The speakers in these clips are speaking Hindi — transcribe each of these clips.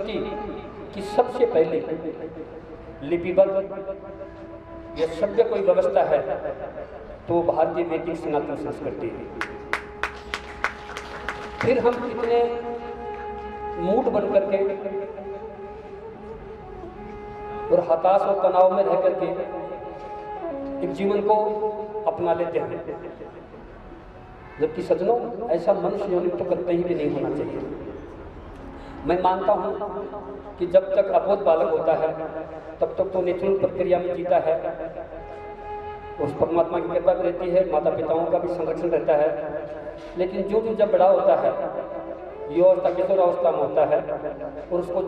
सृष्टि की सबसे पहले लिपिबद्ध या सभ्य कोई व्यवस्था है तो भारतीय वैदिक सनातन संस्कृति है। फिर हम इतने मूड बन करके और हताश और तनाव में रह करके एक जीवन को अपना लेते हैं, जबकि सज्जनों ऐसा मनुष्य योनि तो कहीं भी नहीं होना चाहिए। मैं मानता हूं कि जब तक अबोध बालक होता है तब तक तो नेचुरल प्रक्रिया में जीता है, उस परमात्मा की कृपा भी रहती है, माता पिताओं का भी संरक्षण रहता है। लेकिन जो जब बड़ा होता है, युवावस्था किशोरावस्था में होता है और उसको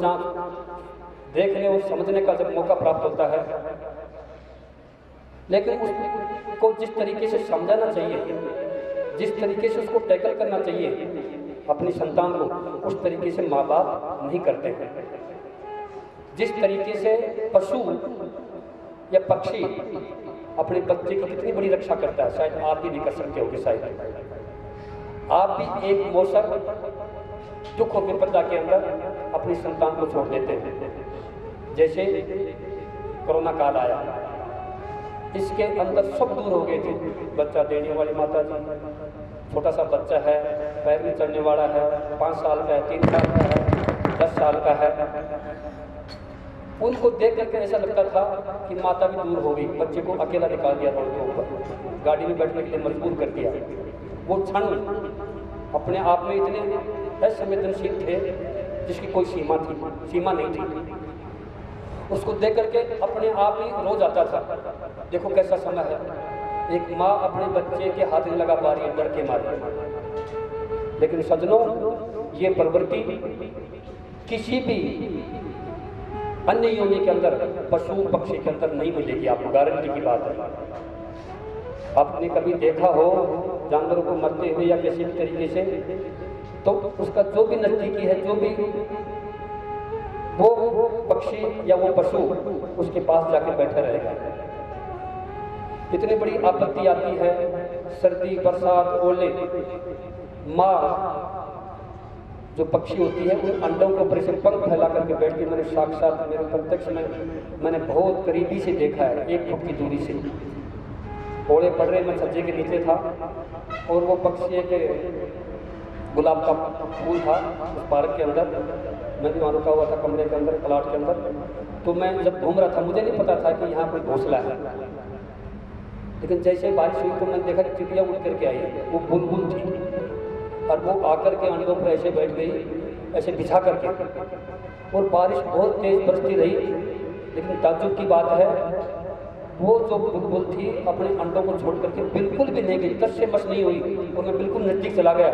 देखने और समझने का जब मौका प्राप्त होता है, लेकिन उसको जिस तरीके से समझाना चाहिए, जिस तरीके से उसको टैकल करना चाहिए अपनी संतान को, उस तरीके से माँ बाप नहीं करते हैं। जिस तरीके से पशु या पक्षी अपने बच्चे की कितनी बड़ी रक्षा करता है, शायद आप भी नहीं कर सकते होगे। शायद आप भी एक मौसम दुख और विपदा के अंदर अपनी संतान को छोड़ देते हैं। जैसे कोरोना काल आया, इसके अंदर सब दूर हो गए थे। बच्चा देने वाली माता जी, छोटा सा बच्चा है, पैर में चढ़ने वाला है, 5 साल का है, 3 साल का है, 10 साल का है, उनको देख करके ऐसा लगता था कि माता भी दूर हो गई। बच्चे को अकेला निकाल दिया रोड के ऊपर, गाड़ी में बैठने के लिए मजबूर कर दिया। वो क्षण अपने आप में इतने असंवेदनशील थे जिसकी कोई सीमा नहीं थी। उसको देख करके अपने आप ही रो जाता था। देखो कैसा समय है, एक माँ अपने बच्चे के हाथ नहीं लगा पा रही है डर के मारे। लेकिन सज्जनों, ये प्रवृत्ति किसी भी अन्य योनि के अंदर, पशु पक्षी के अंदर नहीं मिलेगी, आपको गारंटी की बात है। आपने कभी देखा हो जानवरों को मरते हुए या किसी भी तरीके से, तो उसका जो भी नजदीकी है, जो भी वो पक्षी या वो पशु उसके पास जाके बैठा रहेगा। इतनी बड़ी आपत्ति आती है, सर्दी, बरसात, ओले, माँ जो पक्षी होती है उन अंडों के ऊपर से पंख फैला करके बैठती। मैंने साक्षात मेरे प्रत्यक्ष में मैंने बहुत करीबी से देखा है, 1 फुट की दूरी से। ओले पड़ रहे, मैं छज्जे के नीचे था और वो पक्षी के गुलाब का फूल था उस पार्क के अंदर। मैं भी वहाँ रुका हुआ था कमरे के अंदर, प्लाट के अंदर। तो मैं जब घूम रहा था, मुझे नहीं पता था कि यहाँ कोई घोंसला है, लेकिन जैसे बारिश हुई तो मैंने देखा कि चिड़िया उड़ करके आई। वो बुलबुल थी और वो आकर के अंडों पर ऐसे बैठ गई, ऐसे बिछा करके, और बारिश बहुत तेज बरसती रही। लेकिन ताज्जुब की बात है, वो जो बुलबुल थी अपने अंडों को छोड़ करके बिल्कुल भी नहीं गई, तस से मस नहीं हुई, और मैं बिल्कुल नजदीक चला गया।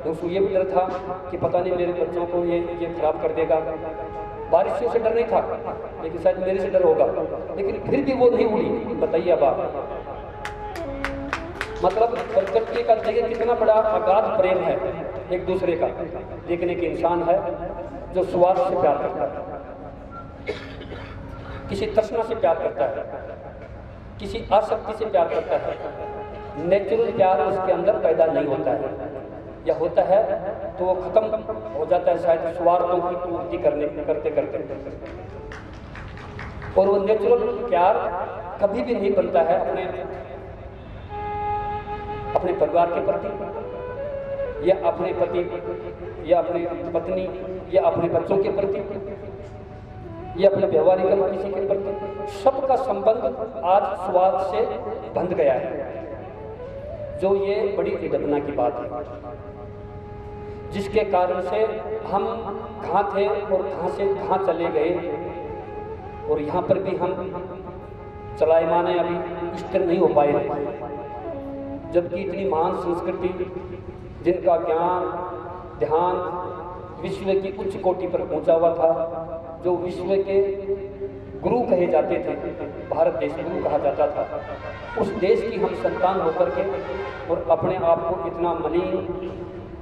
तो उसको ये भी डर था कि पता नहीं मेरे बच्चों को ये खराब कर देगा। बारिश से उसे डर नहीं था, लेकिन शायद मेरे से डर होगा, लेकिन फिर भी वो नहीं उड़ी। बताइए अब आप, मतलब प्रकृति का देखिए कितना बड़ा अगाध प्रेम है एक दूसरे का। लेकिन एक इंसान है जो स्वार्थ से प्यार करता है, किसी तृष्णा से प्यार करता है, किसी आसक्ति से प्यार करता है। नेचुरल प्यार उसके अंदर पैदा नहीं होता है, या होता है तो वो खत्म हो जाता है शायद स्वार्थों की पूर्ति करते करते। और वो नेचुरल प्यार कभी भी नहीं बनता है अपने परिवार के प्रति, या अपने पति, या अपनी पत्नी, या अपने बच्चों के प्रति, या अपने व्यवहारिक किसी के प्रति। सबका संबंध आज स्वार्थ से बंध गया है, जो ये बड़ी विडंबना की बात है, जिसके कारण से हम कहाँ थे और कहाँ से कहाँ चले गए। और यहाँ पर भी हम चलायमान है, अभी स्थिर नहीं हो पाए। जबकि इतनी महान संस्कृति, जिनका ज्ञान ध्यान विश्व की उच्च कोटि पर पहुंचा हुआ था, जो विश्व के गुरु कहे जाते थे, भारत देश गुरु कहा जाता था, उस देश की हम संतान होकर के और अपने आप को इतना मलिन,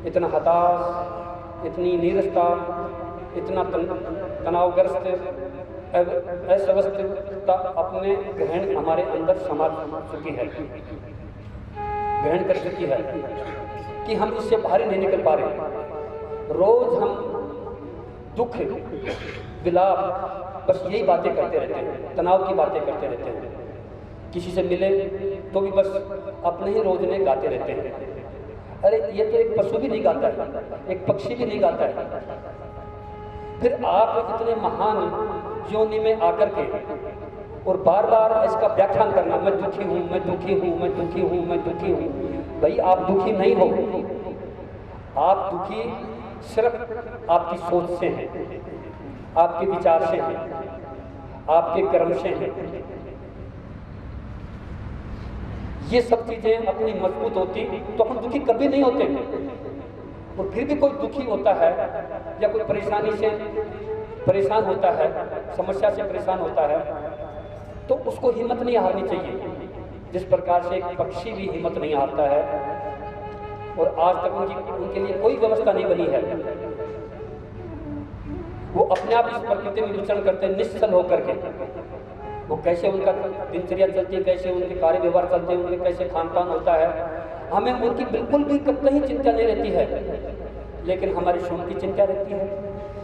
इतना हताश, इतनी नीरसता, इतना तनावग्रस्त, अस्वस्थता अपने ग्रहण हमारे अंदर समा चुकी है, ग्रहण कर चुकी है कि हम इससे बाहर नहीं निकल पा रहे। रोज हम दुख, विलाप, बस यही बातें करते रहते हैं, तनाव की बातें करते रहते हैं। किसी से मिले तो भी बस अपने ही रोजने गाते रहते हैं। अरे ये तो एक पशु भी नहीं गाता है, एक पक्षी भी नहीं गाता है। फिर आप इतने महान योनि में आकर के और बार बार इसका व्याख्यान करना, मैं दुखी हूँ, मैं दुखी हूँ, मैं दुखी हूँ, मैं दुखी हूँ। भाई आप दुखी नहीं हो, आप दुखी सिर्फ आपकी सोच से हैं, आपके विचार से हैं, आपके कर्म से हैं। ये सब चीजें अपनी मजबूत होती तो हम दुखी कभी नहीं होते। और फिर भी कोई दुखी होता है या कोई परेशानी से परेशान होता है, समस्या से परेशान होता है, तो उसको हिम्मत नहीं हारनी चाहिए। जिस प्रकार से एक पक्षी भी हिम्मत नहीं हारता है और आज तक उनके लिए कोई व्यवस्था नहीं बनी है, वो अपने आप इस प्रकृति में विचरण करते हैं निश्चल होकर के। वो कैसे उनका दिनचर्या चलती है, कैसे उनके कार्य व्यवहार चलते हैं, उनके कैसे खान पान होता है, हमें उनकी बिल्कुल भी कहीं चिंता नहीं रहती है। लेकिन हमारी स्वयं की चिंता रहती है,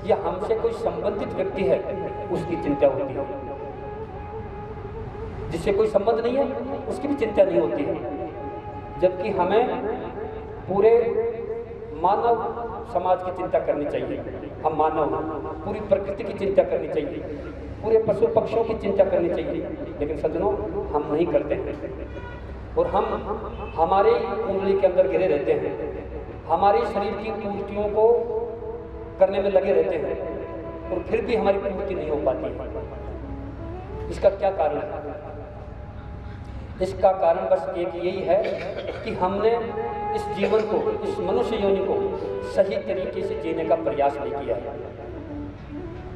या हमसे कोई संबंधित व्यक्ति है उसकी चिंता होती है। जिससे कोई संबंध नहीं है उसकी भी चिंता नहीं होती है। जबकि हमें पूरे मानव समाज की चिंता करनी चाहिए। हम मानव, पूरी प्रकृति की चिंता करनी चाहिए, पूरे पशु पक्षियों की चिंता करनी चाहिए। लेकिन सज्जनों, हम नहीं करते हैं और हम हमारे उंगली के अंदर गिरे रहते हैं, हमारे शरीर की पूर्तियों को करने में लगे रहते हैं और फिर भी हमारी पूर्ति नहीं हो पाती। इसका क्या कारण है? इसका कारण बस एक यही है कि हमने इस जीवन को, इस मनुष्य योनि को सही तरीके से जीने का प्रयास नहीं किया है।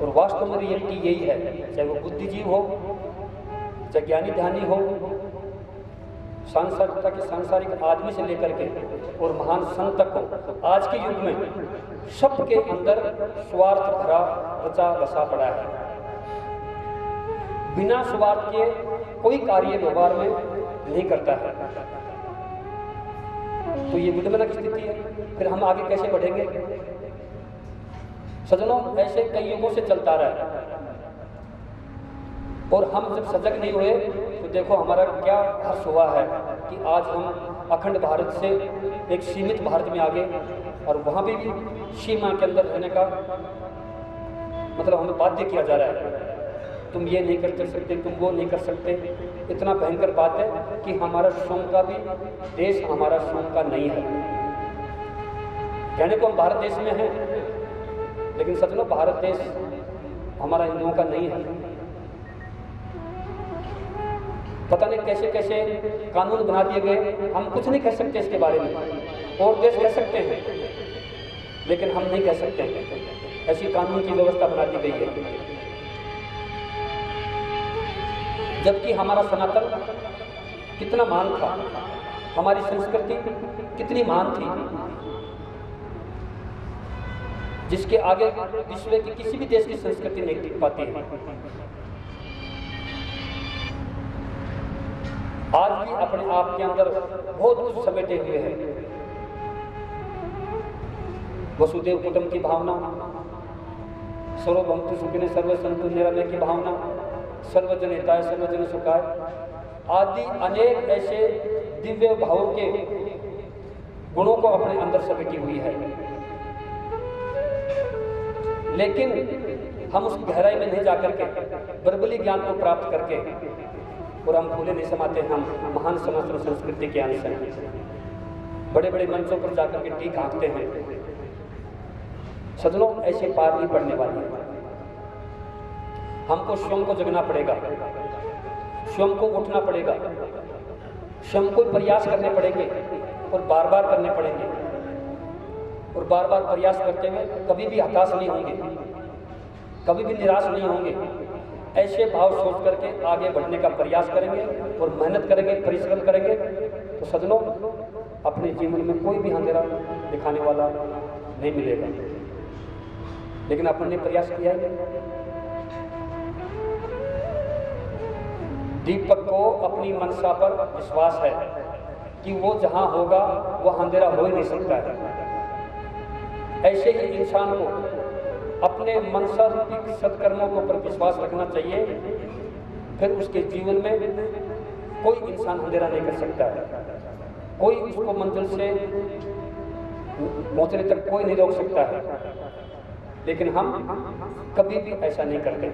और वास्तव में रियलिटी यही है, चाहे वो बुद्धिजीव हो, चाहे ज्ञानी ध्यानी हो, सांसारिकता के सांसारिक आदमी से लेकर के और महान संत तक हो, आज के युग में सबके अंदर स्वार्थ भरा रचा बसा पड़ा है। बिना स्वार्थ के कोई कार्य व्यवहार में नहीं करता है। तो ये विडंबना की स्थिति है। फिर हम आगे कैसे बढ़ेंगे? सज्जनों, ऐसे कई युगों से चलता रहा है और हम जब सजग नहीं हुए तो देखो हमारा क्या हर्ष हुआ है कि आज हम अखंड भारत से एक सीमित भारत में आ गए और वहाँ भी सीमा के अंदर रहने का मतलब हमें बाध्य किया जा रहा है। तुम ये नहीं कर सकते, तुम वो नहीं कर सकते। इतना भयंकर बात है कि हमारा स्वयं का भी देश हमारा स्वयं का नहीं है। कहने को हम भारत देश में हैं, लेकिन सज्जनों, भारत देश हमारा हिंदुओं का नहीं है। पता नहीं कैसे कैसे कानून बना दिए गए, हम कुछ नहीं कह सकते इसके बारे में। और देश कह सकते हैं, लेकिन हम नहीं कह सकते हैं। ऐसी कानून की व्यवस्था बना दी गई है। जबकि हमारा सनातन कितना महान था, हमारी संस्कृति कितनी महान थी, जिसके आगे विश्व की किसी भी देश की संस्कृति नहीं टिक पाती है। आज भी अपने आप के अंदर बहुत कुछ समेटे हुए हैं। वसुदेव कुटुंब की भावना, सर्वभौमतु सुखिने सर्व संतु निरामय की भावना, सर्वजन हिताय सर्वजन सुखाय आदि अनेक ऐसे दिव्य भावों के गुणों को अपने अंदर समेटी हुई है। लेकिन हम उस गहराई में नहीं जाकर के बर्बली ज्ञान को प्राप्त करके और हम फूले नहीं समाते। हम महान सनातन संस्कृति के अंश हैं। बड़े बड़े मंचों पर जाकर के टीक हाँकते हैं। सज्जनों, ऐसे पार नहीं पड़ने वाली है। हमको स्वयं को जगना पड़ेगा, स्वयं को उठना पड़ेगा, स्वयं को प्रयास करने पड़ेंगे और बार बार करने पड़ेंगे। और बार बार प्रयास करते हुए कभी भी हताश नहीं होंगे, कभी भी निराश नहीं होंगे। ऐसे भाव सोच करके आगे बढ़ने का प्रयास करेंगे और मेहनत करेंगे, परिश्रम करेंगे, तो सज्जनों, अपने जीवन में कोई भी अंधेरा दिखाने वाला नहीं मिलेगा। लेकिन अपन ने प्रयास किया है। दीपक को अपनी मनसा पर विश्वास है कि वो जहां होगा वह अंधेरा हो ही नहीं सकता है। ऐसे ही इंसान को अपने मनसा रूपी सत्कर्मों के ऊपर विश्वास रखना चाहिए, फिर उसके जीवन में कोई इंसान अंधेरा नहीं कर सकता है, कोई उसको मंजिल से पहुंचने तक कोई नहीं रोक सकता है। लेकिन हम कभी भी ऐसा नहीं करते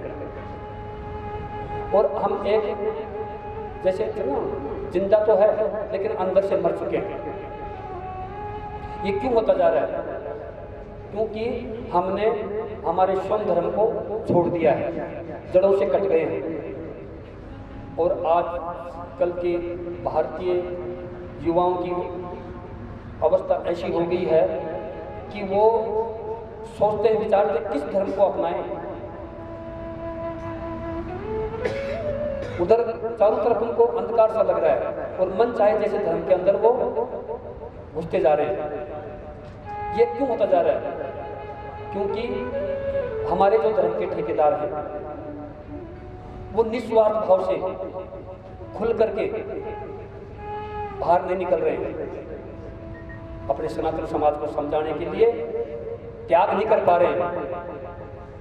और हम एक जैसे जिंदा तो है लेकिन अंदर से मर चुके हैं। ये क्यों होता जा रहा है? क्योंकि हमने हमारे स्वयं धर्म को छोड़ दिया है, जड़ों से कट गए हैं। और आज कल के भारतीय युवाओं की अवस्था ऐसी हो गई है कि वो सोचते हैं, विचारते किस धर्म को अपनाएं। उधर चारों तरफ उनको अंधकार सा लग रहा है और मन चाहे जैसे धर्म के अंदर वो घुसते जा रहे हैं। ये क्यों होता जा रहा है? क्योंकि हमारे जो धर्म के ठेकेदार हैं वो निस्वार्थ भाव से खुल करके बाहर नहीं निकल रहे हैं। अपने सनातन समाज को समझाने के लिए त्याग नहीं कर पा रहे हैं।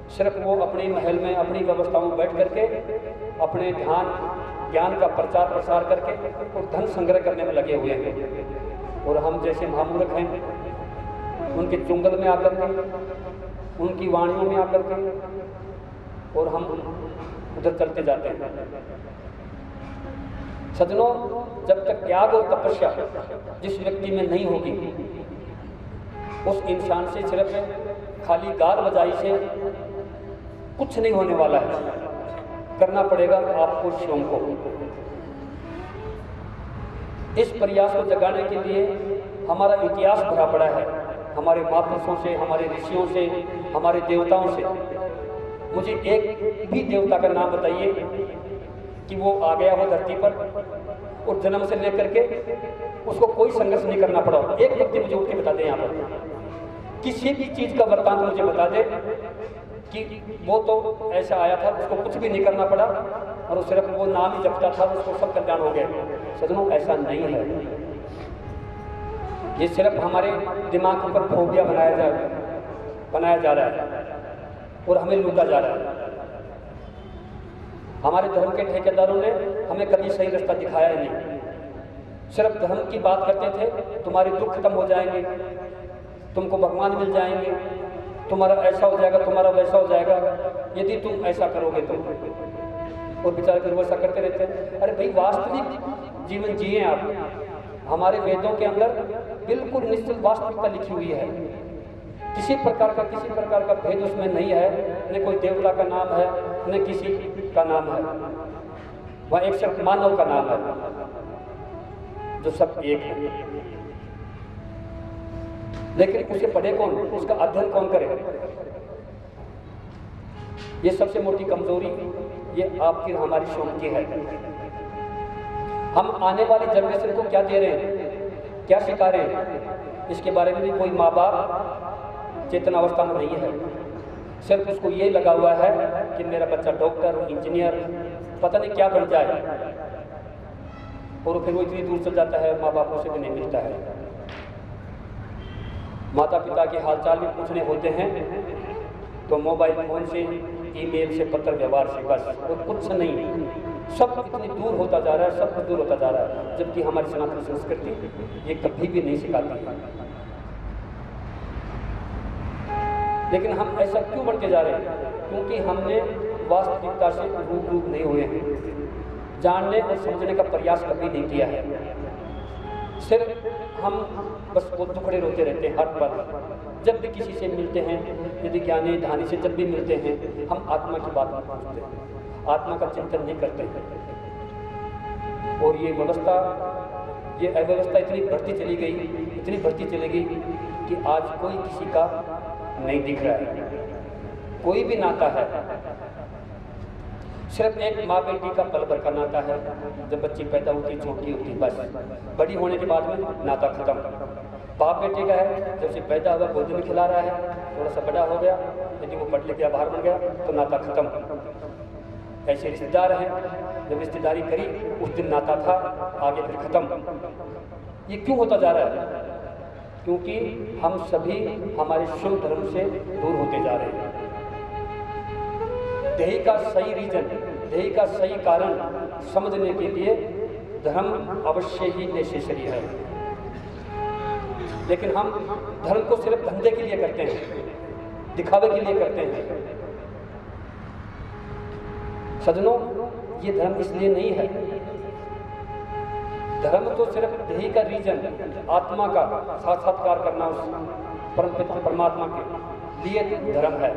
सिर्फ वो अपने महल में अपनी व्यवस्थाओं में बैठ करके अपने ज्ञान का प्रचार प्रसार करके और धन संग्रह करने में लगे हुए हैं। और हम जैसे महामूर्ख हैं उनके चुंगल में आकर के, उनकी वाणियों में आकर के और हम उधर चलते जाते हैं। सज्जनों, जब तक त्याग और तपस्या जिस व्यक्ति में नहीं होगी, उस इंसान से सिर्फ खाली गाल बजाई से कुछ नहीं होने वाला है। करना पड़ेगा आपको स्वयं को। इस प्रयास को जगाने के लिए हमारा इतिहास भरा पड़ा है, हमारे महापुरुषों से, हमारे ऋषियों से, हमारे देवताओं से। मुझे एक भी देवता का नाम बताइए कि वो आ गया हो धरती पर और जन्म से लेकर के उसको कोई संघर्ष नहीं करना पड़ा। एक व्यक्ति मुझे उठ के बता दे, यहाँ पर किसी भी चीज का वृत्तांत मुझे बता दे कि वो तो ऐसा आया था, उसको कुछ भी नहीं करना पड़ा और सिर्फ वो नाम ही जपता था, उसको सब कल्याण हो गया। सज्जनों, ऐसा नहीं है। ये सिर्फ हमारे दिमाग पर फोबिया बनाया जा रहा है और हमें लूटा जा रहा है। हमारे धर्म के ठेकेदारों ने हमें कभी सही रास्ता दिखाया ही नहीं। सिर्फ धर्म की बात करते थे, तुम्हारे दुख खत्म हो जाएंगे, तुमको भगवान मिल जाएंगे, तुम्हारा ऐसा हो जाएगा, तुम्हारा वैसा हो जाएगा यदि तुम ऐसा करोगे तो। और बेचारे फिर वैसा करते रहते हैं। अरे भाई, वास्तविक जीवन जिए आप। हमारे वेदों के अंदर बिल्कुल निश्चित वास्तविकता लिखी हुई है। किसी प्रकार का भेद उसमें नहीं है। न कोई देवता का नाम है, न किसी का नाम है। वह एक सिर्फ मानव का नाम है जो सब एक है। लेकिन उसे पढ़े कौन, उसका अध्ययन कौन करे? ये सबसे मोटी कमजोरी ये आपकी हमारी सोच की है। हम आने वाली जनरेशन को क्या दे रहे हैं, क्या सिखा रहे हैं, इसके बारे में भी कोई माँ बाप चेतनावस्था में नहीं है। सिर्फ उसको ये लगा हुआ है कि मेरा बच्चा डॉक्टर, इंजीनियर, पता नहीं क्या बन जाए, और फिर वो इतनी दूर चल जाता है, माँ बापों से भी नहीं मिलता है। माता पिता के हालचाल भी पूछने होते हैं तो मोबाइल फोन से, ईमेल से, पत्र व्यवहार से, बस और कुछ नहीं। सब इतनी दूर होता जा रहा है, सब दूर होता जा रहा है, जबकि हमारी सनातन संस्कृति ये कभी भी नहीं सिखाती है। लेकिन हम ऐसा क्यों बढ़ते जा रहे हैं? क्योंकि हमने वास्तविकता से रूबरू नहीं हुए हैं, जानने और समझने का प्रयास कभी नहीं किया है। सिर्फ हम बस वो दुखड़े रोते रहते हैं हर पल। जब भी किसी से मिलते हैं, यदि ज्ञानी धानी से जब भी मिलते हैं, हम आत्मा की बात नहीं पूछते हैं, आत्मा का चिंतन नहीं करते हैं। और ये व्यवस्था, ये अव्यवस्था इतनी बढ़ती चली गई कि आज कोई किसी का नहीं दिख रहा है। कोई भी नाता है सिर्फ एक माँ बेटी का पल भर का नाता है। जब बच्ची पैदा होती, छोटी होती, बस बड़ी होने के बाद में नाता खत्म। बाप बेटे का है, जब से पैदा हुआ गोद में खिला रहा है, थोड़ा सा बड़ा हो गया, यदि वो पढ़ लिख गया, बाहर बन गया तो नाता खत्म। ऐसे रिश्तेदार हैं, जब रिश्तेदारी करी उस दिन नाता था, आगे फिर खत्म। ये क्यों होता जा रहा है? क्योंकि हम सभी हमारे शुद्ध धर्म से दूर होते जा रहे हैं। ध्येय का सही रीजन, ध्येय का सही कारण समझने के लिए धर्म अवश्य ही नेसेसरी है। लेकिन हम धर्म को सिर्फ धंधे के लिए करते हैं, दिखावे के लिए करते हैं। सज्जनों, ये धर्म इसलिए नहीं है। धर्म तो सिर्फ ध्येय का रीजन, आत्मा का साक्षात्कार करना उस परमपिता परमात्मा के लिए धर्म है।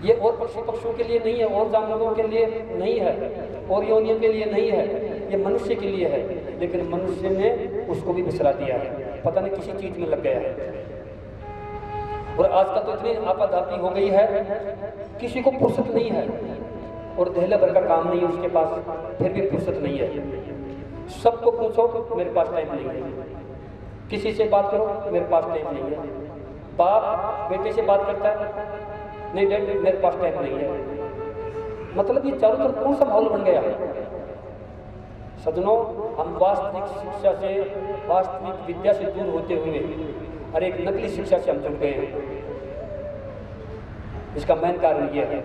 ये और पशुओं के लिए नहीं है, और जानवरों के लिए नहीं है, और योनियों के लिए नहीं है, ये मनुष्य के लिए है। लेकिन मनुष्य ने उसको भी बिसरा दिया है, पता नहीं किसी चीज में लग गया है। और आजकल तो इतनी आपाधापी हो गई है, किसी को फुर्सत नहीं है, और दहला भर का काम नहीं है उसके पास, फिर भी फुर्सत नहीं है। सबको पूछो, मेरे पास टाइम नहीं है। किसी से बात करो, मेरे पास टाइम नहीं है। बाप बेटे से बात करता है, नहीं डैड मेरे पास टाइम नहीं है। मतलब ये चारों तरफ कौन सा माहौल बन गया। सज्जनों, हम वास्तविक शिक्षा से, वास्तविक विद्या से दूर होते हुए और एक नकली शिक्षा से हम जुड़ गए हैं। इसका मेन कारण यह है,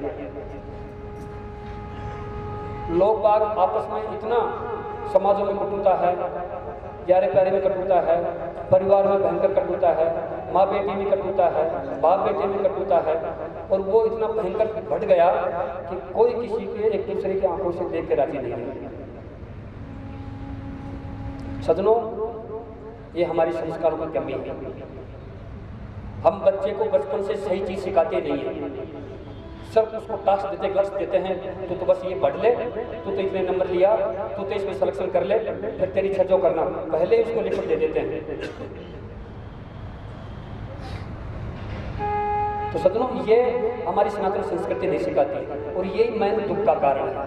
लोग बाग आपस में इतना, समाजों में कटुता है, प्यारे प्यारे में कटुता है, परिवार में भयंकर कटुता है, माँ बेटी में कटुता है, बाप बेटे में कटुता है, और वो इतना भयंकर बढ़ गया कि कोई किसी के एक दूसरे की आंखों से देख के राजी नहीं है। सज्जनों, ये हमारे संस्कारों की कमी है। हम बच्चे को बचपन से सही चीज सिखाते नहीं है, सिर्फ उसको टास्क देते, लक्ष्य देते हैं, तो बस ये पढ़ ले, तू तो इतने नंबर लिया, तू तो इसमें सिलेक्शन कर ले, फिर तेरी इच्छा जो करना, पहले उसको लिखित दे देते हैं। तो सज्जनों, ये हमारी सनातन संस्कृति नहीं सिखाती, और यही मेन दुख का कारण है।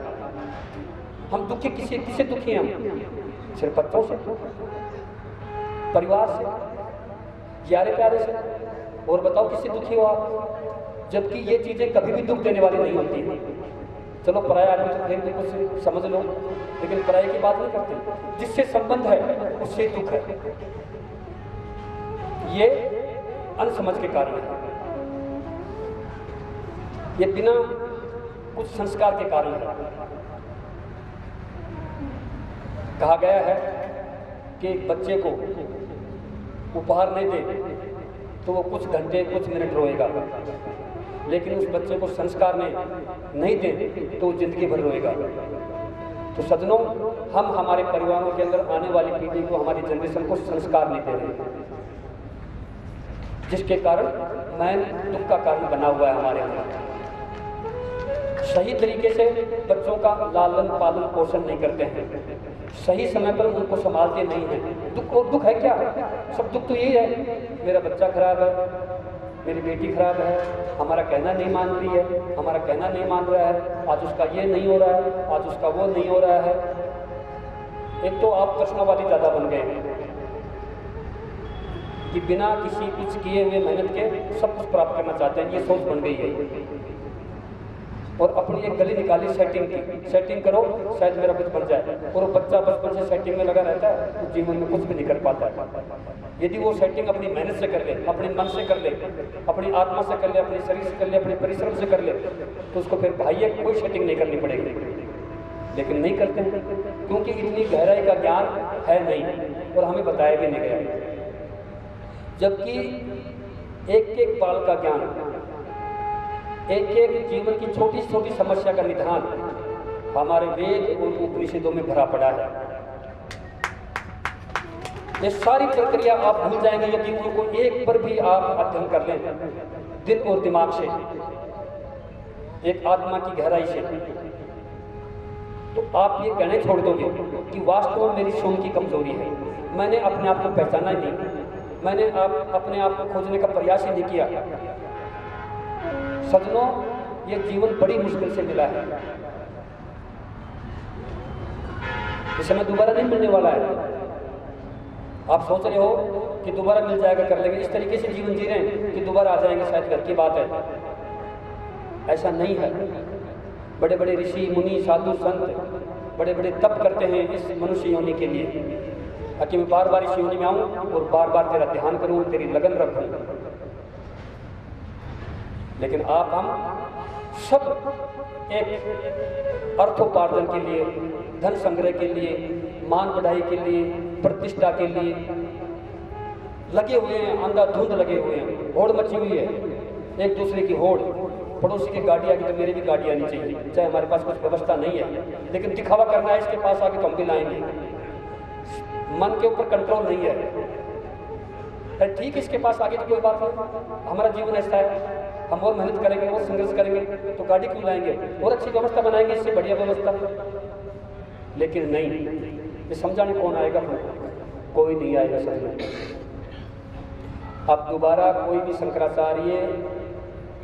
हम दुखी किससे दुखी हैं? हम सिर्फ बच्चों से, परिवार से, प्यारे प्यारे से, और बताओ किससे दुखी हो आप? जबकि ये चीजें कभी भी दुख देने वाली नहीं होती। चलो पराया आदमी तो फिर भी कुछ समझ लो, लेकिन पराये की बात नहीं करते। जिससे संबंध है उससे दुख है, ये अनसमझ के कारण है, ये बिना कुछ संस्कार के कारण है। कहा गया है कि बच्चे को उपहार नहीं दे तो वो कुछ घंटे कुछ मिनट रोएगा, लेकिन उस बच्चे को संस्कार नहीं दे तो वो जिंदगी भर रोएगा। तो सज्जनों, हम हमारे परिवारों के अंदर आने वाली पीढ़ी को, हमारी जनरेशन को संस्कार नहीं दे रहे, जिसके कारण मैन दुख का कारण बना हुआ है हमारे अंदर। सही तरीके से बच्चों का लालन पालन पोषण नहीं करते हैं, सही समय पर उनको संभालते नहीं हैं। दुख, और दुख है क्या? सब दुख तो यही है, मेरा बच्चा खराब है, मेरी बेटी खराब है, हमारा कहना नहीं मान रही है, हमारा कहना नहीं मान रहा है, आज उसका ये नहीं हो रहा है, आज उसका वो नहीं हो रहा है। एक तो आप प्रश्नवादी ज़्यादा बन गए हैं कि बिना किसी कुछ किए हुए मेहनत के सब कुछ प्राप्त करना चाहते हैं, ये सोच बन गई है। और अपनी एक गली निकाली सेटिंग की, सेटिंग करो शायद मेरा कुछ बन जाए, और वो बच्चा बचपन से सेटिंग में लगा रहता है, तो जीवन में कुछ भी नहीं कर पाता है। यदि वो सेटिंग अपनी मेहनत से कर ले, अपने मन से कर ले, अपनी आत्मा से कर ले, अपने शरीर से कर ले, अपने परिश्रम से कर ले, तो उसको फिर भाई कोई सेटिंग नहीं करनी पड़ेगी। लेकिन नहीं करते हैं, क्योंकि इतनी गहराई का ज्ञान है नहीं, और हमें बताया भी नहीं गया। जबकि एक एक बाल का ज्ञान, एक एक जीवन की छोटी छोटी समस्या का निदान हमारे वेद और उपनिषदों में भरा पड़ा है। ये सारी प्रक्रिया आप भूल जाएंगे यदि उनको एक पर भी आप अध्ययन कर लें, दिल और दिमाग से, एक आत्मा की गहराई से, तो आप ये कहने छोड़ दोगे कि वास्तव में मेरी सोच की कमजोरी है, मैंने अपने आप को पहचाना ही नहीं, मैंने अपने आप को खोजने का प्रयास ही नहीं किया। सज्जनों, ये जीवन बड़ी मुश्किल से मिला है, इस समय दोबारा नहीं मिलने वाला है। आप सोच रहे हो कि दोबारा मिल जाएगा, कर लेंगे, इस तरीके से जीवन जी रहे हैं कि दोबारा आ जाएंगे, शायद घर की बात है। ऐसा नहीं है। बड़े बड़े ऋषि मुनि साधु संत बड़े बड़े तप करते हैं इस मनुष्य योनि के लिए, ताकि मैं बार बार इस योनि में आऊँ और बार बार तेरा ध्यान करूँ, तेरी लगन रखूँ। लेकिन आप हम सब एक अर्थोपार्जन के लिए, धन संग्रह के लिए, मान बढ़ाई के लिए, प्रतिष्ठा के लिए लगे हुए हैं, अंधाधुंध लगे हुए हैं। होड़ मची हुई है, एक दूसरे की होड़। पड़ोसी की गाड़ी आगे तो मेरी भी गाड़ी आनी चाहिए, चाहे हमारे पास कुछ व्यवस्था नहीं है, लेकिन दिखावा करना है इसके पास आगे तो हम भी लाएंगे। मन के ऊपर कंट्रोल नहीं है। ठीक है, इसके पास आगे तो कोई बात नहीं, हमारा जीवन ऐसा है, हम और मेहनत करेंगे और संघर्ष करेंगे तो गाड़ी क्यों लाएंगे, और अच्छी व्यवस्था बनाएंगे, इससे बढ़िया व्यवस्था। लेकिन नहीं, ये समझाने कौन आएगा? कोई नहीं आएगा समझाने। अब दोबारा कोई भी शंकराचार्य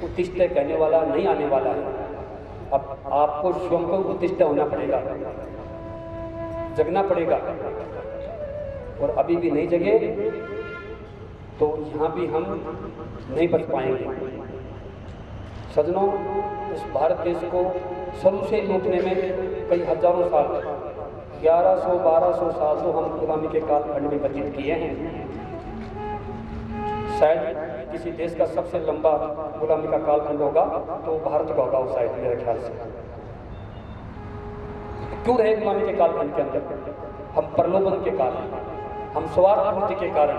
उत्तिष्ठ कहने वाला नहीं आने वाला है। अब आपको स्वयं को उत्तिष्ठ होना पड़ेगा, जगना पड़ेगा, और अभी भी नहीं जगे तो यहाँ भी हम नहीं बच पाएंगे। सज्जनों, इस भारत देश को शुरू से लूटने में कई हजारों साल, 1100-1200 साल तो हम गुलामी के कालखंड में व्यतीत किए हैं। शायद किसी देश का सबसे लंबा गुलामी का कालखंड होगा तो भारत का होगा, शायद मेरे ख्याल से। क्यों रहे गुलामी के कालखंड के अंदर? हम प्रलोभन के कारण, हम स्वार्थ पूर्ति के कारण,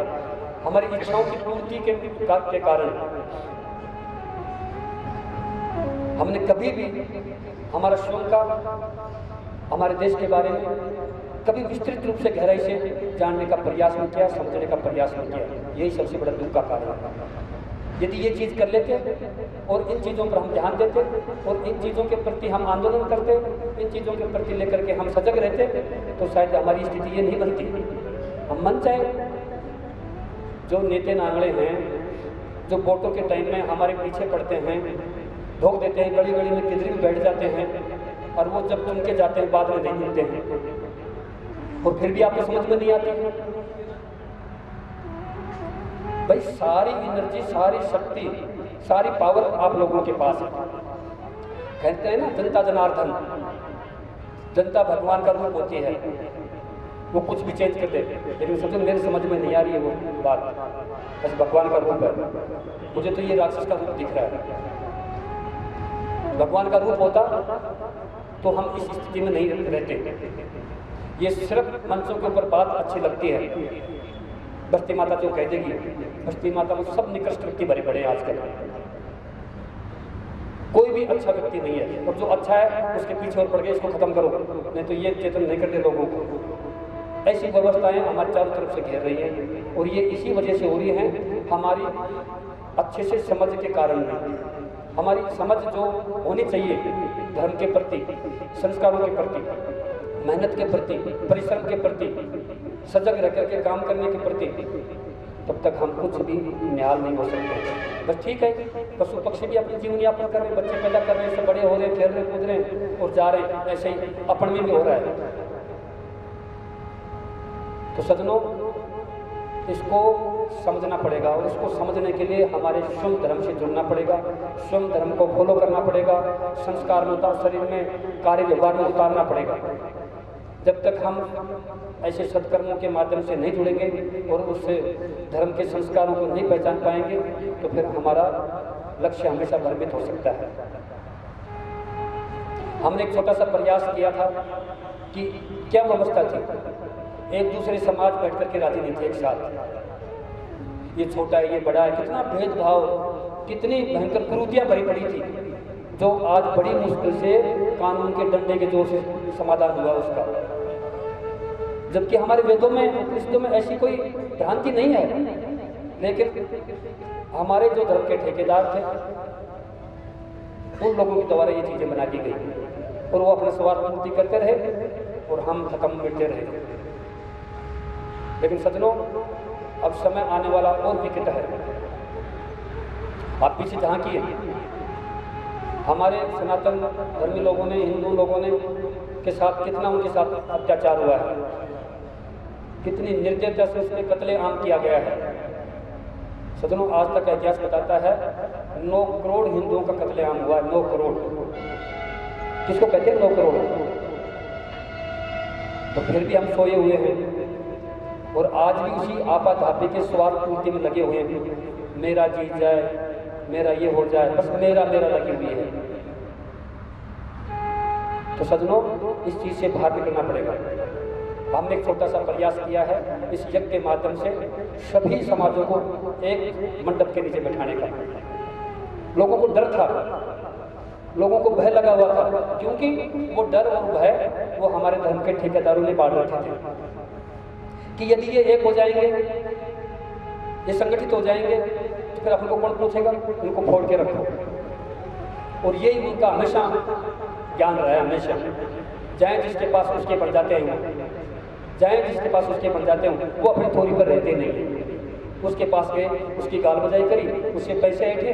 हमारी इच्छाओं की पूर्ति के कारण हमने कभी भी हमारा स्वयं का, हमारे देश के बारे में कभी विस्तृत रूप से गहराई से जानने का प्रयास नहीं किया, समझने का प्रयास नहीं किया। यही सबसे बड़ा दुख का कारण है। यदि ये चीज़ कर लेते और इन चीज़ों पर हम ध्यान देते और इन चीज़ों के प्रति हम आंदोलन करते, इन चीज़ों के प्रति लेकर के हम सजग रहते, तो शायद हमारी स्थिति ये नहीं बनती। हम मन चाहे जो नेते नांगड़े हैं, जो वोटों के टाइम में हमारे पीछे पड़ते हैं, धोख देते हैं, गली गली में किधर भी बैठ जाते हैं, और वो जब चुन के जाते हैं बाद में नहीं मिलते हैं, और फिर भी आपको समझ में नहीं आती। भाई सारी एनर्जी, सारी शक्ति, सारी पावर आप लोगों के पास है। कहते हैं ना, जनता जनार्दन, जनता भगवान का रूप होती है, वो कुछ भी चेंज कर दे। लेकिन समझो मेरे समझ में नहीं आ रही है वो बात, बस भगवान का रूप है। मुझे तो ये राक्षस का रूप दिख रहा है। भगवान का रूप होता तो हम इस स्थिति में नहीं रहते। ये सिर्फ मंचों के ऊपर बात अच्छी लगती है, बस्ती माता जो कह देगी, बस्ती माता में सब निकृष्ट व्यक्ति भरे पड़े हैं आजकल। कोई भी अच्छा व्यक्ति नहीं है, और जो अच्छा है उसके पीछे और पड़ गए, इसको खत्म करो, नहीं तो ये चेतन नहीं करते लोगों को। ऐसी व्यवस्थाएं हमारे चारों तरफ से घेर रही हैं, और ये इसी वजह से हो रही हैं, हमारी अच्छे से समझ के कारण नहीं। हमारी समझ जो होनी चाहिए धर्म के प्रति, संस्कारों के प्रति, मेहनत के प्रति, परिश्रम के प्रति, सजग रह करके काम करने के प्रति, तब तक हम कुछ भी न्याल नहीं हो सकते। बस ठीक है, पशु पक्षी भी अपने जीवन यापन कर रहे हैं, बच्चे पैदा कर रहे हैं, सब बड़े हो रहे हैं, खेल रहे कूद रहे हैं और जा रहे हैं, ऐसे ही अपन में भी हो रहा है। तो सज्जनों, इसको समझना पड़ेगा, और इसको समझने के लिए हमारे स्वयं धर्म से जुड़ना पड़ेगा, स्वयं धर्म को फॉलो करना पड़ेगा, संस्कार में उतार, शरीर में, कार्य व्यवहार में उतारना पड़ेगा। जब तक हम ऐसे सत्कर्मों के माध्यम से नहीं जुड़ेंगे और उससे धर्म के संस्कारों को नहीं पहचान पाएंगे, तो फिर हमारा लक्ष्य हमेशा भ्रमित हो सकता है। हमने एक छोटा सा प्रयास किया था कि क्या व्यवस्था थी, एक दूसरे समाज बैठ करके राजी नहीं थे एक साथ। ये छोटा है, ये बड़ा है, कितना भेदभाव, कितनी भयंकर कुरीतियां भरी पड़ी थी, जो आज बड़ी मुश्किल से कानून के डंडे के जोर से समाधान हुआ उसका। जबकि हमारे वेदों में, उपनिषदों में ऐसी कोई भ्रांति नहीं है, लेकिन हमारे जो धर्म के ठेकेदार थे उन लोगों के द्वारा ये चीजें बना दी गई, और वो अपना स्वार्थ पूर्ति करते रहे और हम खत्म मिटते रहे। लेकिन सज्जनों, अब समय आने वाला और विकट है। आप पीछे झांकिए, हमारे सनातन धर्मी लोगों ने, हिंदू लोगों ने के साथ कितना उनके साथ अत्याचार हुआ है, कितनी निर्दयता से उसने कत्लेआम किया गया है। सज्जनों, आज तक इतिहास बताता है 9 करोड़ हिंदुओं का कत्लेआम हुआ है। 9 करोड़ किसको कहते हैं? 9 करोड़। तो फिर भी हम सोए हुए हैं और आज भी उसी आपाधापी के स्वार्थ पूर्ति में लगे हुए हैं। मेरा जी जाए, मेरा ये हो जाए, बस मेरा मेरा लगी हुई है। तो सज्जनों, इस चीज़ से बाहर निकलना पड़ेगा। हमने एक छोटा सा प्रयास किया है इस यज्ञ के माध्यम से सभी समाजों को एक मंडप के नीचे बैठाने का। लोगों को डर था, लोगों को भय लगा हुआ था, क्योंकि वो डर और भय वो हमारे धर्म के ठेकेदारों ने बांट रखे थे कि यदि ये एक हो जाएंगे, ये संगठित हो जाएंगे, तो फिर अपन को कौन पूछेगा, इनको फोड़ के रखो। और यही उनका हमेशा ज्ञान रहा है। हमेशा जाए जिसके पास उसके बन जाते हैं, जाए जिसके पास उसके बन जाते हैं, वो अपनी थोड़ी पर रहते नहीं। उसके पास गए, उसकी गाल बजाई करी, उससे पैसे ऐठे,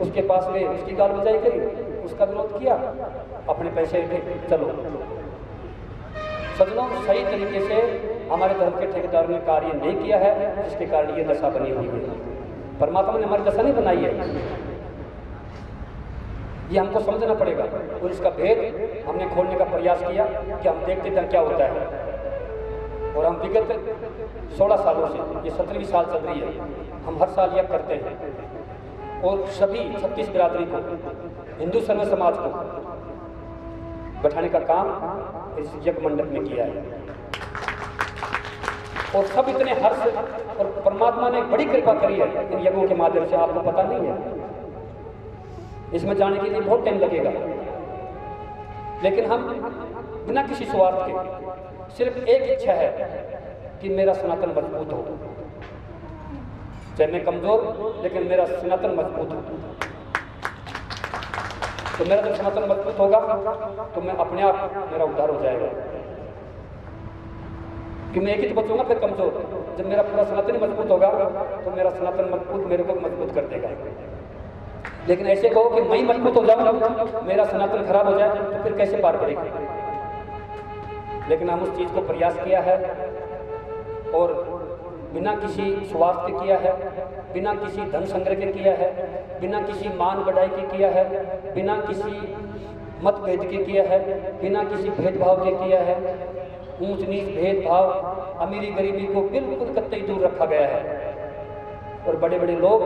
उसके पास गए, उसकी गाल बजाई करी, उसका विरोध किया, अपने पैसे ऐठे, चलो। सज्जनों, सही तरीके से हमारे धर्म के ठेकेदारों ने कार्य नहीं किया है, जिसके कारण ये दशा बनी हुई है। परमात्मा ने हमारी दशा नहीं बनाई है, ये हमको समझना पड़ेगा। और इसका भेद हमने खोलने का प्रयास किया कि हम देखते थे क्या होता है। और हम विगत 16 सालों से, ये 17वीं साल चल रही है, हम हर साल यज्ञ करते हैं और सभी 36 बिरादरी को, हिंदू सर्व समाज को बैठाने का काम इस यज्ञ मंडप में किया है। और सब इतने हर्ष, और परमात्मा ने बड़ी कृपा करी है इन यज्ञों के माध्यम से, आपको पता नहीं है। इसमें जाने के लिए बहुत टाइम लगेगा, लेकिन हम बिना किसी स्वार्थ के, सिर्फ एक इच्छा है कि मेरा सनातन मजबूत हो। चाहे मैं कमजोर, लेकिन मेरा सनातन मजबूत हो। तो मेरा जब सनातन मजबूत होगा तो मैं अपने आप, मेरा उद्धार हो जाएगा। कि मैं एक ही तो बचूंगा फिर कमजोर। जब मेरा पूरा सनातन मजबूत होगा तो मेरा सनातन मजबूत मेरे को मजबूत कर देगा। लेकिन ऐसे कहो कि मैं ही मजबूत हो जाऊं, मेरा सनातन खराब हो जाए, तो फिर कैसे पार पड़ेगी। लेकिन हम उस चीज़ को प्रयास किया है और बिना किसी स्वार्थ के किया है, बिना किसी धन संग्रह के किया है, बिना किसी मान बढ़ाई के किया है, बिना किसी मतभेद के किया है, बिना किसी भेदभाव के किया है। ऊंच नीच भेदभाव, अमीरी गरीबी को बिल्कुल कतई दूर रखा गया है। और बड़े बड़े लोग,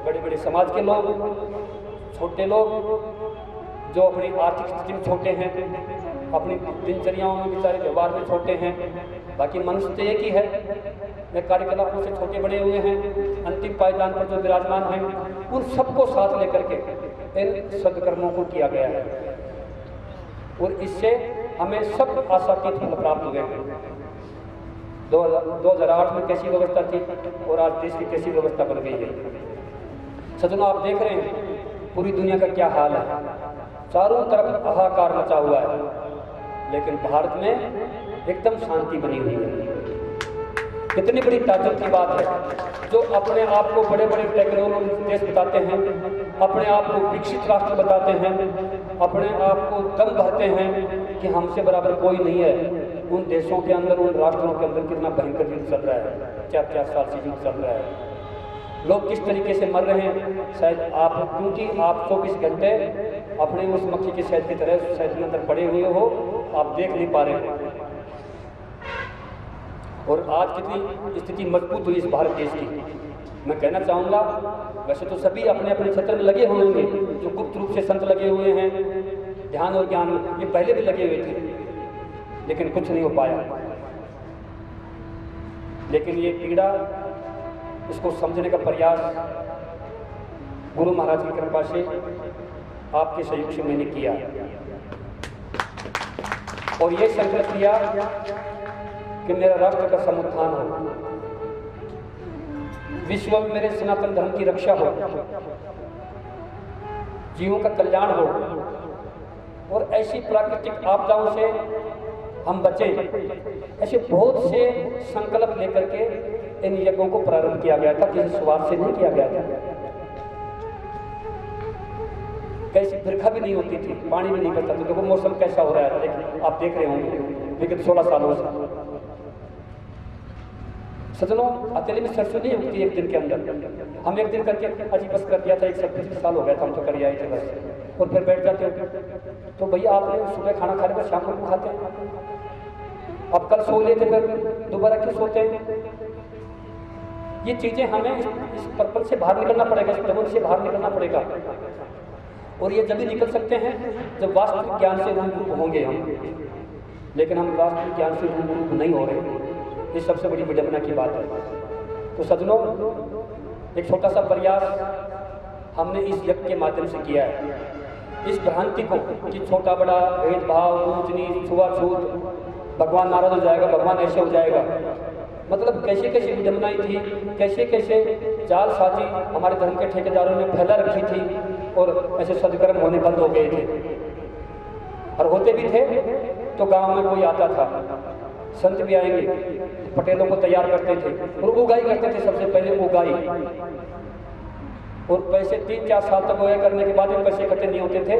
बड़े बड़े समाज के लोग, छोटे लोग जो अपनी आर्थिक स्थिति में छोटे हैं, अपनी दिनचर्याओं में बेचारे व्यवहार में छोटे हैं, बाकी मनुष्य तो एक ही है, मैं कार्यकलापों से छोटे बड़े हुए हैं, अंतिम पायदान पर जो विराजमान हैं, उन सबको साथ लेकर के इन सदकर्मों को किया गया है। और इससे हमें सब आशातीत फल प्राप्त हुए हैं। 2008 में कैसी व्यवस्था थी और आज देश की कैसी व्यवस्था बन गई है। सज्जनों, आप देख रहे हैं पूरी दुनिया का क्या हाल है, चारों तरफ हाहाकार मचा हुआ है, लेकिन भारत में एकदम शांति बनी हुई है। कितनी बड़ी ताजुब की बात है, जो अपने आप को बड़े बड़े टेक्नोलॉजी देश बताते हैं, अपने आप को विकसित राष्ट्र बताते हैं, अपने आप को दम भरते हैं कि हमसे बराबर कोई नहीं है। उन देशों के अंदर, उन राष्ट्रों के अंदर कितना भयंकर युद्ध चल रहा है, 4-4 साल से युद्ध चल रहा है। लोग किस तरीके से मर रहे हैं, शायद आप, क्योंकि आप 24 घंटे अपने उस मक्खी के शहद की तरह शहद के अंदर पड़े हुए हो, आप देख नहीं पा रहे हो। और आज कितनी स्थिति मजबूत हुई इस भारत देश की। मैं कहना चाहूँगा, वैसे तो सभी अपने अपने क्षेत्र में लगे होंगे, जो गुप्त रूप से संत लगे हुए हैं ध्यान और ज्ञान में, ये पहले भी लगे हुए थे, लेकिन कुछ नहीं हो पाया। लेकिन ये पीड़ा, इसको समझने का प्रयास गुरु महाराज की कृपा से, आपके सहयोग से मैंने किया और ये संकल्प लिया कि मेरा राष्ट्र का समुत्थान हो, विश्व में मेरे सनातन धर्म की रक्षा हो, जीवों का कल्याण हो और ऐसी प्राकृतिक आपदाओं से हम बचें। ऐसे बहुत से संकल्प लेकर के इन यज्ञों को प्रारंभ किया गया था, किसी स्वार्थ से नहीं किया गया था। कैसी फिरका भी नहीं होती थी, पानी भी नहीं बचता था। देखो मौसम कैसा हो रहा है, आप देख रहे होंगे विगत 16 सालों से। सजनों, अकेले में सरसों नहीं उगती एक दिन के अंदर। हम एक दिन करके अजी बस कर दिया था, 1 साल हो गया था, हम तो कर आए थे बस, और फिर बैठ जाते हो। तो भैया आपने सुबह खाना खाने पर शाम को खाते हैं, अब कल सो लेते फिर दोबारा क्यों सोते हैं? ये चीज़ें हमें इस पर्पल से बाहर निकलना पड़ेगा, इस डबल से बाहर निकलना पड़ेगा। और ये जब भी निकल सकते हैं जब वास्तविक ज्ञान से रूबरू होंगे हम, लेकिन हम वास्तविक ज्ञान से रूबरू नहीं हो रहे। ये सबसे बड़ी विडंबना की बात है। तो सज्जनों, एक छोटा सा प्रयास हमने इस यज्ञ के माध्यम से किया है। इस भ्रांति को कि छोटा बड़ा भेदभाव, ऊंच नीच, छुआछूत, भगवान नाराज हो जाएगा, भगवान ऐसे हो जाएगा, मतलब कैसे कैसे विडंबनाएं थी, कैसे कैसे जालसाजी हमारे धर्म के ठेकेदारों ने फैला रखी थी और ऐसे सदकर्म होने बंद हो गए थे। और होते भी थे तो गांव में कोई आता था, संत भी आएंगे, पटेलों को तैयार करते थे और उगाई करते थे। सबसे पहले उगाई, और पैसे 3-4 साल तक उगाई करने के बाद भी पैसे इकट्ठे नहीं होते थे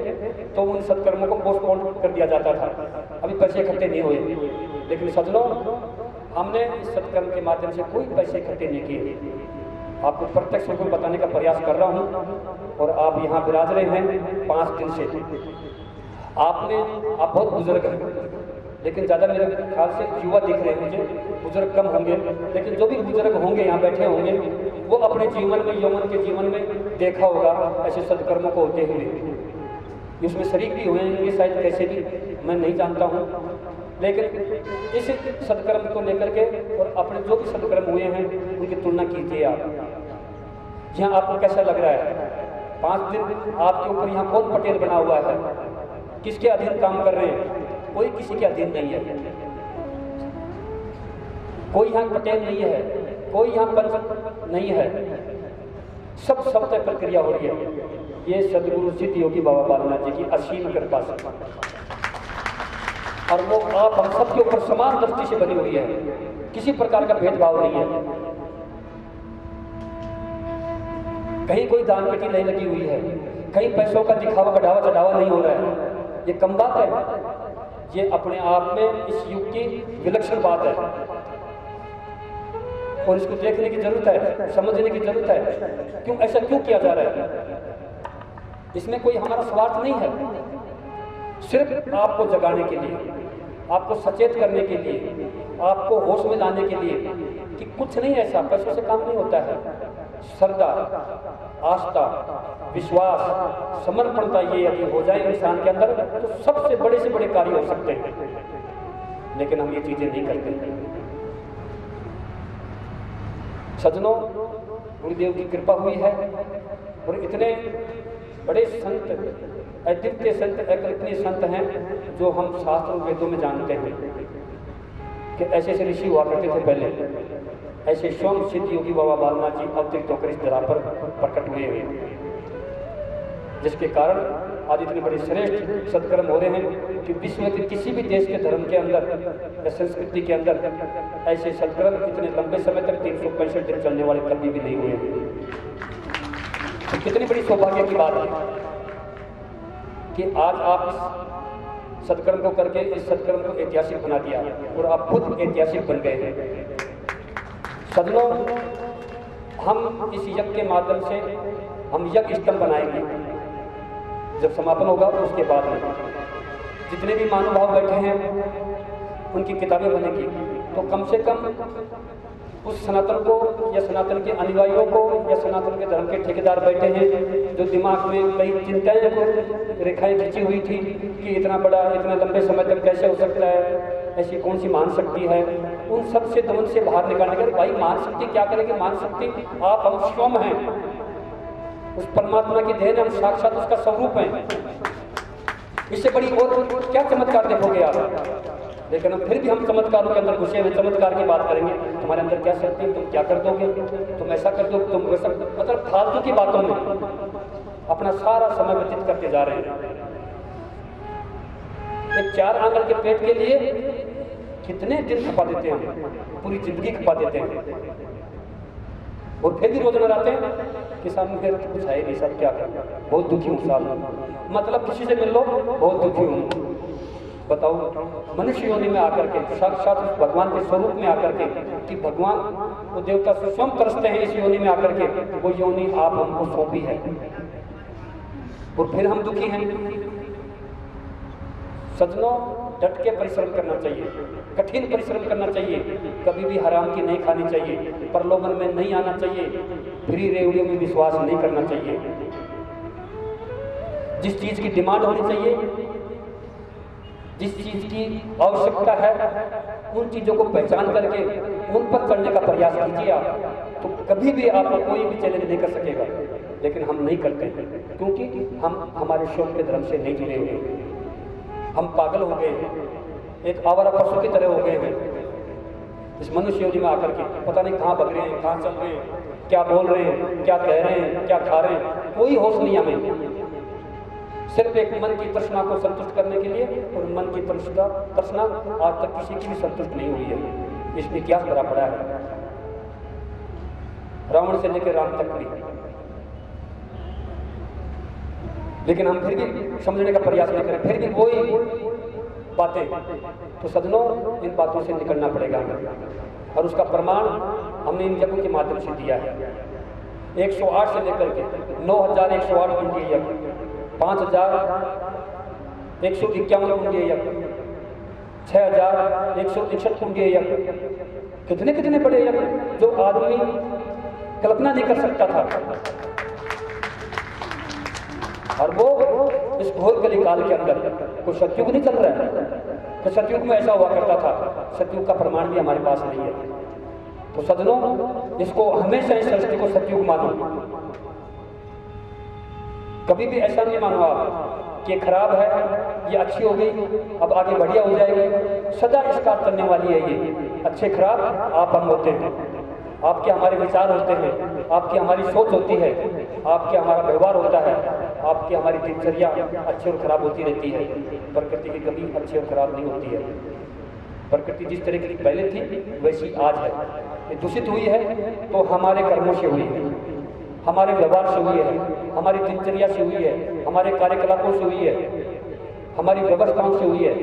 तो उन सत्कर्मों को पोस्टपोन कर दिया जाता था। अभी पैसे इकट्ठे नहीं हुए, लेकिन सज्जनों, हमने इस सत्कर्म के माध्यम से कोई पैसे इकट्ठे नहीं किए। आपको प्रत्यक्ष रूप में बताने का प्रयास कर रहा हूँ। और आप यहाँ विराज रहे हैं 5 दिन से। आप बहुत बुजुर्ग हैं, लेकिन ज़्यादा मेरे ख्याल से युवा दिख रहे हैं मुझे, बुजुर्ग कम होंगे। लेकिन जो भी बुजुर्ग होंगे यहाँ बैठे होंगे, वो अपने जीवन में, यौवन के जीवन में देखा होगा ऐसे सत्कर्मों को होते हुए। इसमें शरीक भी हुए हैं शायद, कैसे भी मैं नहीं जानता हूँ। लेकिन इस सत्कर्म को लेकर के और अपने जो भी सत्कर्म हुए हैं उनकी तुलना कीजिए आप। यहाँ आपको कैसा लग रहा है? 5 दिन आपके ऊपर यहाँ कौन पटेल बना हुआ है? किसके अधीन काम कर रहे हैं? कोई किसी के अधीन नहीं है। कोई यहाँ पटेल नहीं है, कोई यहाँ पंच नहीं है। सब तय प्रक्रिया हो रही है। ये सदगुरु सिद्ध योगी बाबा बालनाथ जी की असीम कृपा से, और वो आप हम सब के ऊपर समान दृष्टि से बनी हुई है। किसी प्रकार का भेदभाव नहीं है। कहीं कोई दान पेटी नहीं लगी हुई है, कहीं पैसों का दिखावा, बढ़ावा चढ़ावा नहीं हो रहा है। ये कम बात है? ये अपने आप में इस युग की विलक्षण बात है और इसको देखने की जरूरत है, समझने की जरूरत है। क्यों ऐसा क्यों किया जा रहा है? इसमें कोई हमारा स्वार्थ नहीं है। सिर्फ आपको जगाने के लिए, आपको सचेत करने के लिए, आपको होश में लाने के लिए कि कुछ नहीं ऐसा, पैसों से काम नहीं होता है। श्रद्धा, आस्था, विश्वास, समर्पणता ये यदि हो जाए इंसान के अंदर तो सबसे बड़े से बड़े कार्य हो सकते हैं। लेकिन हम ये चीजें नहीं करते। सज्जनों, गुरुदेव की कृपा हुई है और इतने बड़े संत, अद्वितीय संत, अकल्पनीय संत हैं जो हम शास्त्र और वेदों में जानते हैं कि ऐसे ऐसे ऋषि हुआ करते थे पहले। ऐसे स्वयं सिद्ध योगी बाबा बालनाथ जी अवतरित होकर इस धरा पर प्रकट हुए हैं, जिसके कारण आज इतने बड़े श्रेष्ठ सत्कर्म हो रहे हैं कि विश्व के किसी भी देश के धर्म के अंदर या संस्कृति के अंदर ऐसे सत्कर्म इतने लंबे समय तक 365 दिन चलने वाले कभी भी नहीं हुए हैं। तो कितनी बड़ी सौभाग्य की बात है कि आज आप इस सत्कर्म को करके इस सत्कर्म को ऐतिहासिक बना दिया और आप खुद ऐतिहासिक बन गए हैं। सज्जनों, हम इस यज्ञ के माध्यम से हम यज्ञ स्तंभ बनाएंगे। जब समापन होगा तो उसके बाद में जितने भी महानुभाव बैठे हैं उनकी किताबें बनेगी, तो कम से कम उस सनातन को या सनातन के अनुयायियों को या सनातन के धर्म के ठेकेदार बैठे हैं जो दिमाग में कई चिंताएं को रेखाएं खींची हुई थी कि इतना बड़ा, इतना लंबे समय तक कैसे हो सकता है, ऐसी कौन सी महान शक्ति है, उन सब से दमन से बाहर निकालने के। भाई महान शक्ति क्या करेगी? महान शक्ति आप हम स्वयं हैं, उस परमात्मा की देन, हम साक्षात उसका स्वरूप हैं। इससे बड़ी और क्या चमत्कार देखोगे आप? लेकिन फिर भी हम चमत्कारों के अंदर घुसे हुए, चमत्कार की बात करेंगे। तुम्हारे अंदर क्या शक्ति है, तुम क्या कर दोगे, तुम ऐसा कर दो, तुम वैसा, मतलब फालतू की बातों में अपना सारा समय व्यतीत करते जा रहे हैं। एक 4 आंगन के पेट के लिए कितने दिन खपा देते हैं, पूरी जिंदगी खपा देते हैं, और फिर भी रोजाना आते हैं कि सामने फिर कुछ है नहीं, सब क्या कर, बहुत दुखी हूँ साहब, मतलब किसी से मिल लो बहुत दुखी हूँ। बताओ, मनुष्य योनि में आकर के, साक्षात भगवान के स्वरूप में आकर के, कि भगवान वो देवता स्वयं तरसते हैं इस योनि में आकर के, वो योनि आप हमको सौंपी है और फिर हम दुखी हैं। सज्जनों, डट के परिश्रम करना चाहिए, कठिन परिश्रम करना चाहिए, कभी भी हराम की नहीं खानी चाहिए, प्रलोभन में नहीं आना चाहिए, फ्री रेवड़ियों में विश्वास नहीं करना चाहिए। जिस चीज़ की डिमांड होनी चाहिए, जिस चीज़ की आवश्यकता है, उन चीज़ों को पहचान करके उन पर करने का प्रयास कीजिए आप, तो कभी भी आपको कोई भी चैलेंज नहीं कर सकेगा। लेकिन हम नहीं करते हैं, क्योंकि हम हमारे शौक के धर्म से नहीं जुड़े हुए हैं। हम पागल हो गए हैं, एक आवारा पशु की तरह हो गए हैं इस मनुष्य योनि में आकर के। पता नहीं कहाँ भग रहे हैं, कहाँ चल रहे हैं, क्या बोल रहे हैं, क्या कह रहे हैं, क्या खा रहे हैं, कोई होश नहीं हमें। सिर्फ एक मन की तृष्णा को संतुष्ट करने के लिए, और मन की तृष्णा आज तक किसी की भी संतुष्ट नहीं हुई है। इसमें इतिहास भरा पड़ा है, रावण से लेकर राम तक भी। लेकिन हम फिर भी समझने का प्रयास नहीं करें, फिर भी वही बातें। तो सज्जनों, इन बातों से निकलना पड़ेगा हमें, और उसका प्रमाण हमने इन यज्ञों के माध्यम से दिया है। 108 से लेकर के 9108 कुंडीय यज्ञ, 5151 कुंडीय यज्ञ, 6161 कुंडीय यज्ञ, कितने कितने बड़े यज्ञ जो आदमी कल्पना नहीं कर सकता था। और वो इस घोर कलिकाल के अंदर, कोई सतयुग नहीं चल रहा है, तो सतयुग में ऐसा हुआ करता था, सतयुग का प्रमाण भी हमारे पास नहीं है। तो सज्जनों, इसको हमेशा इस सृष्टि को सतयुग मानो, कभी भी ऐसा नहीं मानो आप कि खराब है, ये अच्छी हो गई, अब आगे बढ़िया हो जाएगी। सदा इसका करने वाली है ये, अच्छे खराब आप हम होते हैं, आपके हमारे विचार होते हैं, आपकी हमारी सोच होती है, आपके हमारा व्यवहार होता है, आपकी हमारी दिनचर्या अच्छी और खराब होती रहती है। प्रकृति की कभी अच्छी और खराब नहीं होती है। प्रकृति जिस तरह की पहले थी वैसी आज है। ये दूषित हुई है तो हमारे कर्मों से हुई है, हमारे व्यवहार से हुई है, हमारी दिनचर्या से हुई है, हमारे कार्यकलापों से हुई है, हमारी व्यवस्थाओं से हुई है।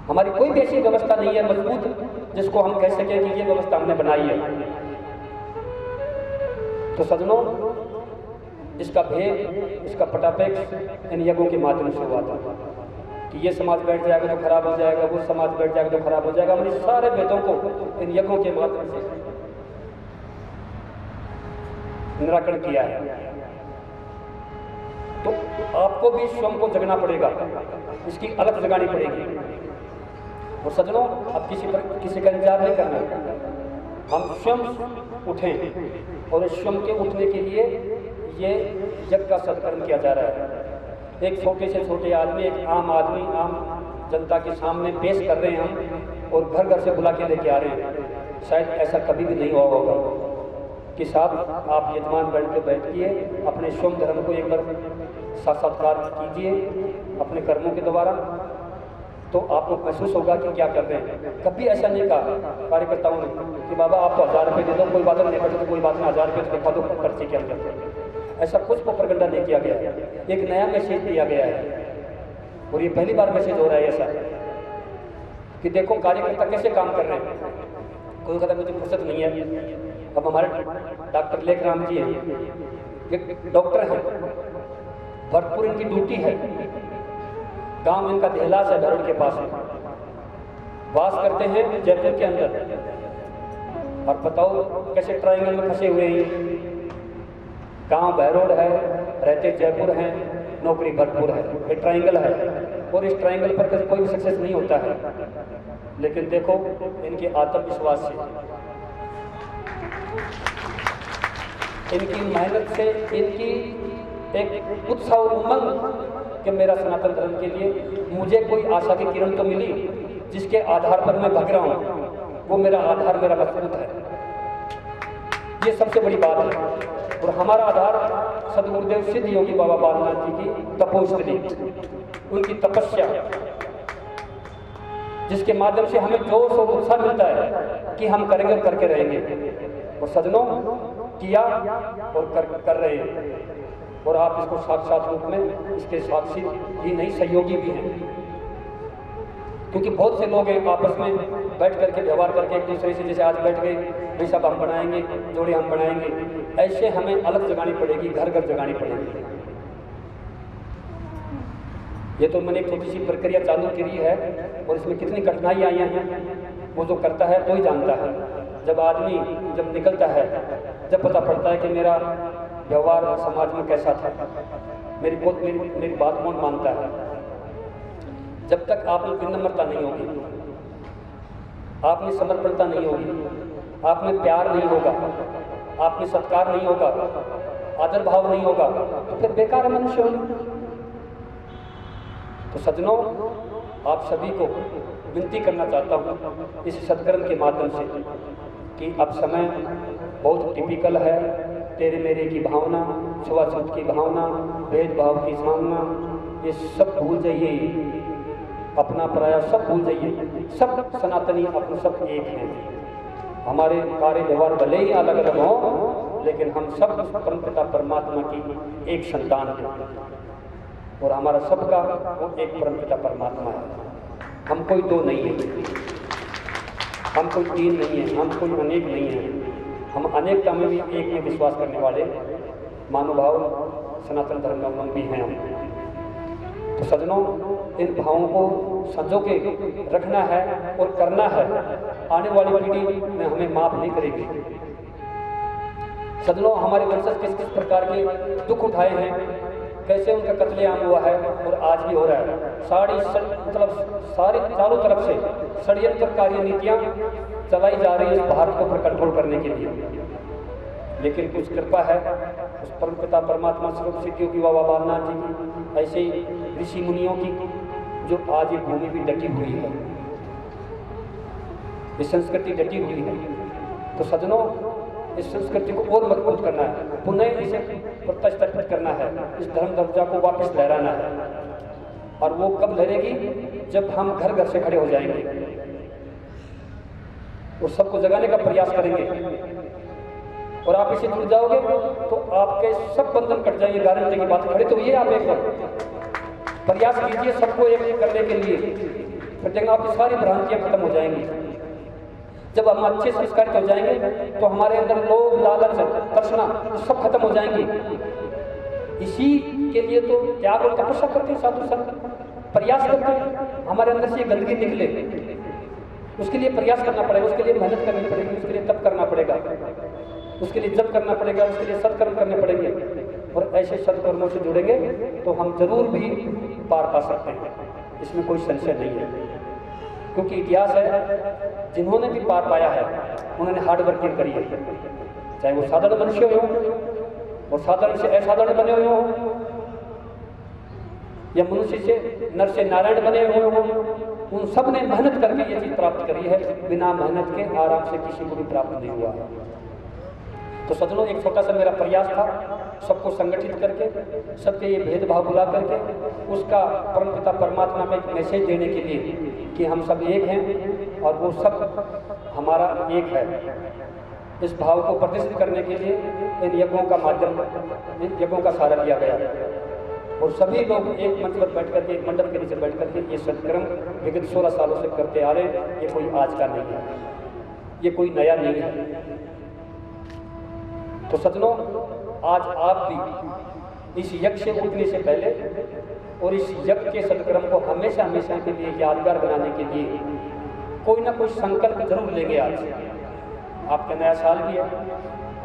हमारी कोई भी ऐसी व्यवस्था नहीं है मजबूत जिसको हम कह सकें कि ये व्यवस्था हमने बनाई है। तो सज्जनों, इसका भेद, इसका पटापेक्ष इन यज्ञों के माध्यम से हुआ था कि ये समाज बैठ जाएगा तो खराब हो जाएगा, वो समाज बैठ जाएगा तो खराब हो जाएगा। हमने सारे भेदों को इन यज्ञों के माध्यम से निराकरण किया है। तो आपको भी स्वयं को जगना पड़ेगा, इसकी अलग जगानी पड़ेगी। और सज्जनों, अब किसी का इंतजार नहीं करना, हम स्वयं उठें, और स्वयं के उठने के लिए ये यज्ञ का सत्कर्म किया जा रहा है। एक छोटे से छोटे आदमी, एक आम आदमी, आम जनता के सामने पेश कर रहे हैं हम, और घर घर से बुला के लेके आ रहे हैं। शायद ऐसा कभी भी नहीं हुआ होगा कि साहब आप यजमान बैठ के बैठिए, अपने स्वयं धर्म को एक बार साक्षात्कार कीजिए अपने कर्मों के द्वारा, तो आपको महसूस होगा कि क्या कर रहे हैं। कभी ऐसा नहीं कहा कार्यकर्ताओं ने कि बाबा आप तो 1000 रुपये दे दो, कोई बात नहीं, बैठे तो कोई बात नहीं, 1000 रुपये तो दिखा दो पर्चे के अंदर। ऐसा कुछ प्रोपेगेंडा नहीं किया गया है। एक नया मैसेज दिया गया है, और ये पहली बार मैसेज हो रहा है ऐसा कि देखो कार्यकर्ता कैसे काम कर रहे हैं। कोई कहता मुझे फुर्सत नहीं है। अब हमारे डॉक्टर लेखराम जी हैं, एक डॉक्टर हैं, भरपूर इनकी ड्यूटी है। गांव इनका देहलास है, भरूच के पास है, वास करते हैं जयपुर के अंदर। और बताओ कैसे ट्रायंगल में फंसे हुए हैं। गांव बहरोड है, रहते जयपुर हैं, नौकरी भरपूर है, ये ट्रायंगल है, और इस ट्रायंगल पर कोई भी सक्सेस नहीं होता है। लेकिन देखो इनके आत्मविश्वास से, इनकी मेहनत से, इनकी एक उत्साह और उमंग कि मेरा सनातन धर्म के लिए मुझे कोई आशा की किरण तो मिली, जिसके आधार पर मैं भग रहा हूँ, वो मेरा आधार मेरा मजबूत है। ये सबसे बड़ी बात है। और हमारा आधार सदगुरुदेव सिद्ध योगी बाबा बालनाथ जी की तपोस्थली, उनकी तपस्या, जिसके माध्यम से हमें जोश और उत्साह मिलता है कि हम करेंगे और करके रहेंगे। और सज्जनों, किया और कर रहे हैं, और आप इसको साक्षात रूप में इसके साक्षी ही नहीं, सहयोगी भी हैं। क्योंकि बहुत से लोग हैं आपस में बैठ करके व्यवहार करके एक दूसरे से, जैसे आज बैठ गए भाई सब हम बनाएंगे, जोड़े हम बनाएंगे, ऐसे हमें अलग जगानी पड़ेगी, घर घर जगानी पड़ेगी। ये तो मैंने एक छोटी सी प्रक्रिया चालू करी है और इसमें कितनी कठिनाई आई हैं वो जो करता है तो ही जानता है। जब आदमी जब निकलता है, जब पता पड़ता है कि मेरा व्यवहार समाज में कैसा था, मेरी बात कौन मानता है। जब तक आप में विनम्रता नहीं होगी, आप में समर्पणता नहीं होगी, आप में प्यार नहीं होगा, आप में सत्कार नहीं होगा, आदर भाव नहीं होगा, तो फिर बेकार है मनुष्य होना। तो सज्जनों, आप सभी को विनती करना चाहता हूँ इस सत्कर्म के माध्यम से कि अब समय बहुत टिपिकल है, तेरे मेरे की भावना, छुआछूत की भावना, भेदभाव की सामना, ये सब भूल जाइए, अपना पराया सब भूल जाइए। सब सनातनी अपन सब एक हैं। हमारे कार्य व्यवहार भले ही अलग अलग हों, लेकिन हम सब परमपिता परमात्मा की एक संतान हैं और हमारा सबका वो एक परमपिता परमात्मा है। हम कोई दो नहीं है, हम कोई तीन नहीं है, हम कोई अनेक नहीं है। हम अनेकता में भी एक में विश्वास करने वाले मानवभाव सनातन धर्मावलंबी भी हैं हम। तो सज्जनों, इन भावों को संजो के रखना है और करना है। आने वाली पीढ़ी में हमें माफ नहीं करेगी। सज्जनों, हमारे वंशज किस किस प्रकार के दुख उठाए हैं, कैसे उनका कत्लेआम हुआ है और आज भी हो रहा है। सारी चारों तरफ से षड्यंत्रकारी नीतियां चलाई जा रही है भारत को पर कंट्रोल करने के लिए। लेकिन कुछ कृपा है उस परमपिता परमात्मा स्वरूप सिद्धियों की, बाबा बालनाथ जी की, ऐसे ही ऋषि मुनियों की, जो आज ये भूमि भी डटी हुई है, ये संस्कृति डटी हुई है। तो सज्जनों, इस संस्कृति को और मजबूत करना है, पुनः इसे प्रतिष्ठित करना है, इस धर्म दर्जा को वापस लहराना है। और वो कब लहरेगी? जब हम घर घर से खड़े हो जाएंगे और सबको जगाने का प्रयास करेंगे। और आप इसे जुड़ जाओगे तो आपके सब बंधन कट जाएंगे, गारंटी की बात। खड़े तो ये आप एक प्रयास कीजिए सबको एक करने के लिए, फिर देखना आपकी सारी भ्रांतियां खत्म हो जाएंगी। जब हम अच्छे संस्कारित हो जाएंगे तो हमारे अंदर लोभ, लालच, तृष्णा सब खत्म हो जाएंगी। इसी के लिए तो त्याग और तपस्या करते हैं साधु संत, प्रयास करते हैं हमारे अंदर से गंदगी निकले। उसके लिए प्रयास करना पड़ेगा, उसके लिए मेहनत करनी पड़ेगी, उसके लिए तप करना पड़ेगा, उसके लिए जप करना पड़ेगा, उसके लिए सत्कर्म करने पड़ेंगे। और ऐसे सत्कर्मों से जुड़ेंगे तो हम जरूर भी पार पा सकते हैं, इसमें कोई संशय नहीं है। क्योंकि इतिहास है, जिन्होंने भी पार पाया है उन्होंने हार्ड वर्किंग करी है, चाहे वो साधारण मनुष्य हो और साधारण से असाधारण बने हुए हो, या मनुष्य से नर से नारायण बने हुए हो, उन सब ने मेहनत करके ये चीज प्राप्त करी है। बिना मेहनत के आराम से किसी को भी प्राप्त नहीं हुआ। तो सज्जनों, एक छोटा सा मेरा प्रयास था सबको संगठित करके, सबके ये भेदभाव भुला करके उसका परमपिता परमात्मा में एक मैसेज देने के लिए कि हम सब एक हैं और वो सब हमारा एक है। इस भाव को प्रदर्शित करने के लिए इन यज्ञों का माध्यम, इन यज्ञों का सहारा लिया गया और सभी लोग एक मंच पर बैठ करके, एक मंडप के नीचे बैठ करके ये सत्कर्म विगत 16 सालों से करते आ रहे हैं। ये कोई आज का नहीं है, ये कोई नया नहीं है। तो सज्जनों, आज आप भी इस यज्ञ से उठने से पहले और इस यज्ञ के सत्कर्म को हमेशा हमेशा के लिए यादगार बनाने के लिए कोई ना कोई संकल्प जरूर लेंगे। आज आपका नया साल भी है,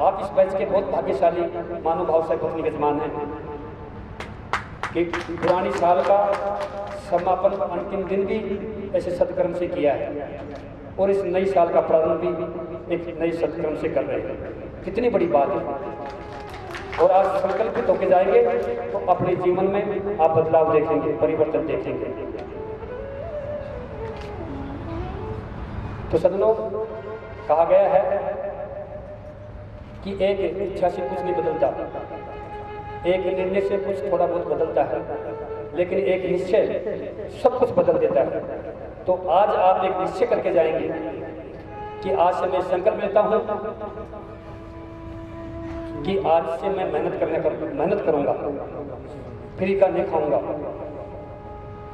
आप इस बैच के बहुत भाग्यशाली मानवभाव से पत्नी यजमान हैं कि पुरानी साल का समापन अंतिम दिन भी ऐसे सत्कर्म से किया है और इस नई साल का प्रारंभ भी एक नई सत्कर्म से कर रहे हैं। कितनी बड़ी बात है। और आज संकल्पित होकर जाएंगे तो अपने जीवन में आप बदलाव देखेंगे, परिवर्तन देखेंगे। तो सज्जनों, कहा गया है कि एक इच्छा से कुछ नहीं बदलता, एक निर्णय से कुछ थोड़ा बहुत बदलता है, लेकिन एक निश्चय सब कुछ बदल देता है। तो आज आप एक निश्चय करके जाएंगे कि आज से मैं संकल्प लेता हूं कि आज से मैं मेहनत करूंगा, फ्री का नहीं खाऊंगा,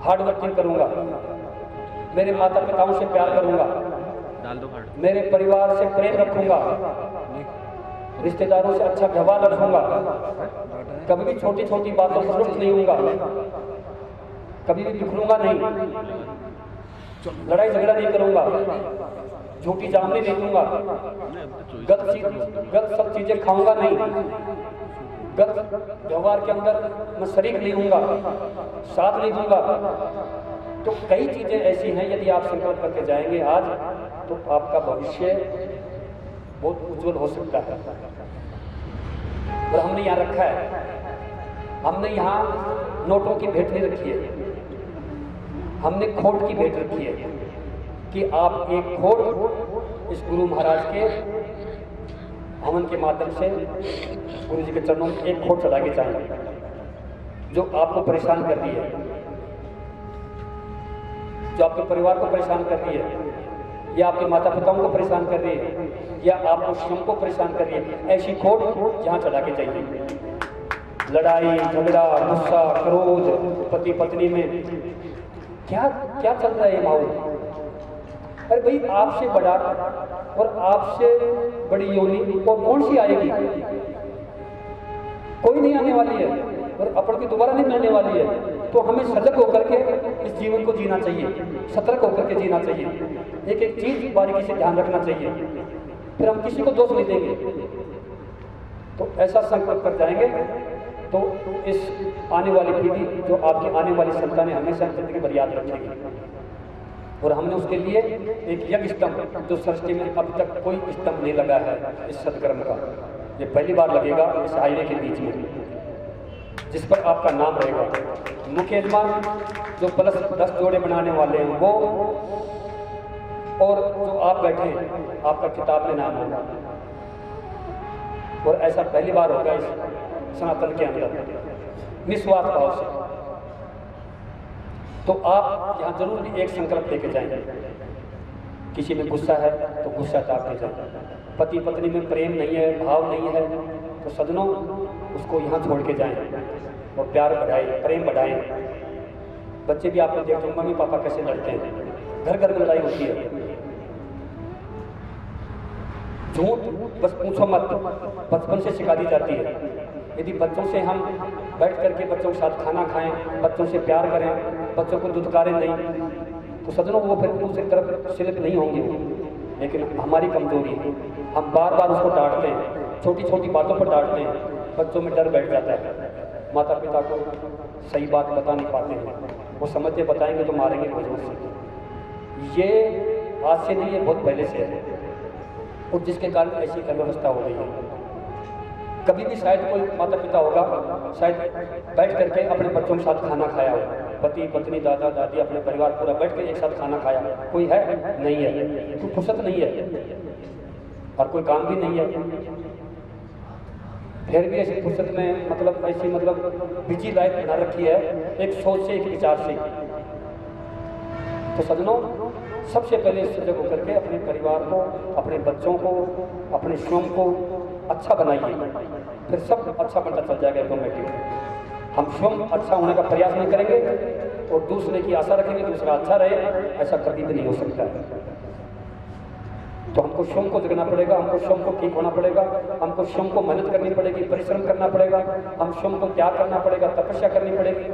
हार्ड वर्किंग करूंगा, मेरे माता पिताओं से प्यार करूंगा, मेरे परिवार से प्रेम रखूंगा, रिश्तेदारों से अच्छा व्यवहार रखूंगा, कभी भी छोटी छोटी बातों पर रुष्ट नहीं होऊंगा, कभी भी बिखरूंगा नहीं, लड़ाई झगड़ा नहीं करूंगा, झूठी जामनी नहीं दूंगा, गलत सब चीजें खाऊंगा नहीं, गलत व्यवहार के अंदर मैं शरीक नहीं हूँगा, साथ नहीं दूंगा। तो कई चीजें ऐसी हैं, यदि आप संकल्प करके जाएंगे आज, तो आपका भविष्य बहुत उज्जवल हो सकता है। और हमने यहाँ रखा है, हमने यहाँ नोटों की भेंट नहीं रखी है, हमने खोट की भेंट रखी है कि आप एक खोट इस गुरु महाराज के हवन के माध्यम से गुरु जी के चरणों में एक खोट चढ़ा के जाएंगे, जो आपको परेशान कर रही है, जो आपके परिवार को परेशान कर रही है, या आपके माता पिताओं को परेशान कर रही है, या आपको स्वयं को परेशान कर रही है, ऐसी खोट यहाँ चढ़ा के जाइए। लड़ाई झगड़ा, गुस्सा, क्रोध, पति पत्नी में क्या क्या चल रहा है माहौल? अरे भाई, आपसे बड़ा और आपसे बड़ी योनि और कौन सी आएगी? कोई नहीं आने वाली है, और अपन की दोबारा नहीं मिलने वाली है। तो हमें सजग होकर के इस जीवन को जीना चाहिए, सतर्क होकर के जीना चाहिए, एक एक चीज बारीकी से ध्यान रखना चाहिए, फिर हम किसी को दोष नहीं देंगे। तो ऐसा संकल्प कर जाएंगे तो इस आने वाली पीढ़ी, जो आपकी आने वाली संतानें हमेशा जिंदगी भर याद रखेगी। और हमने उसके लिए एक यज्ञ स्तंभ, जो सृष्टि में अब तक कोई स्तंभ नहीं लगा है इस सत्कर्म का, ये पहली बार लगेगा इस हाईवे के बीच में, जिस पर आपका नाम रहेगा। मुख्य यजमान जो प्लस 10 जोड़े बनाने वाले हैं वो, और जो आप बैठे हैं, आपका किताब में नाम होगा। और ऐसा पहली बार होगा इस सनातन के अंदर, निस्वार्थ भाव से। तो आप यहाँ जरूर एक संकल्प लेके जाएंगे। किसी में गुस्सा है तो गुस्सा तापते जाए, पति पत्नी में प्रेम नहीं है, भाव नहीं है, तो सदनों उसको यहाँ छोड़ के जाएं और प्यार बढ़ाएं, प्रेम बढ़ाएं। बच्चे भी आपको देखते हैं, मम्मी पापा कैसे लड़ते हैं, घर घर में लड़ाई होती है। झूठ बस पूछो मत, बचपन से सिखा दी जाती है। यदि बच्चों से हम बैठ करके बच्चों के साथ खाना खाएं, बच्चों से प्यार करें, बच्चों को दुत्कारें नहीं, तो सदनों वो फिर दूसरी तरफ स्लिप नहीं होंगे। लेकिन हमारी कमजोरी है, हम बार बार उसको डांटते हैं, छोटी छोटी बातों पर डांटते हैं, बच्चों में डर बैठ जाता है। माता पिता को सही बात बता नहीं पाते हैं, वो समझते बताएंगे तो मारेंगे मजबूर से। ये आज से नहीं है, बहुत पहले से है, और जिसके कारण ऐसी अव्यवस्था हो गई है। कभी भी शायद कोई माता पिता होगा, शायद बैठ करके अपने बच्चों के साथ खाना खाया हो, पति पत्नी दादा दादी अपने परिवार पूरा बैठ के एक साथ खाना खाया, कोई है? नहीं है, कोई फुर्सत नहीं है और कोई काम भी नहीं है। फिर भी ऐसी फुर्सत में मतलब बिजी लाइफ बना रखी है, एक सोच से, एक विचार से। तो सदनों, सबसे पहले सजग होकर के अपने परिवार को, अपने बच्चों को, अपने स्वयं को अच्छा बनाइए, फिर सब अच्छा बनता चल जाएगा ऑटोमेटिक। हम स्वयं अच्छा होने का प्रयास नहीं करेंगे और दूसरे की आशा रखेंगे दूसरा अच्छा रहे, ऐसा कभी भी नहीं हो सकता है। तो हमको स्वयं को जगना पड़ेगा, हमको स्वयं को ठीक होना पड़ेगा, हमको स्वयं को मेहनत करनी पड़ेगी, परिश्रम करना पड़ेगा, हम स्वयं को त्याग करना पड़ेगा, तपस्या करनी पड़ेगी,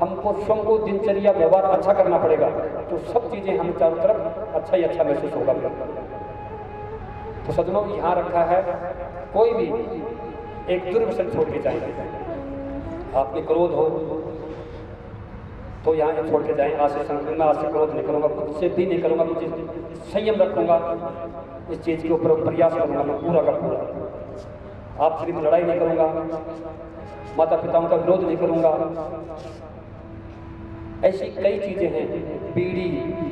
हमको स्वयं को दिनचर्या व्यवहार अच्छा करना पड़ेगा। तो सब चीजें हमें चारों तरफ अच्छा ही अच्छा महसूस होगा। तो सदनों, यहाँ रखा है, कोई भी एक दुर्व्यसन छोड़ के जाएंगे। आपने क्रोध हो तो यहाँ छोड़ के जाएं, आज से मैं आज से क्रोध नहीं करूँगा, खुद से भी नहीं करूँगा, मुझे संयम रखूँगा, इस चीज़ के ऊपर प्रयास करूँगा मैं पूरा का पूरा। आपसे भी लड़ाई नहीं करूँगा, माता पिताओं का विरोध नहीं करूँगा। ऐसी कई चीज़ें हैं, बीड़ी,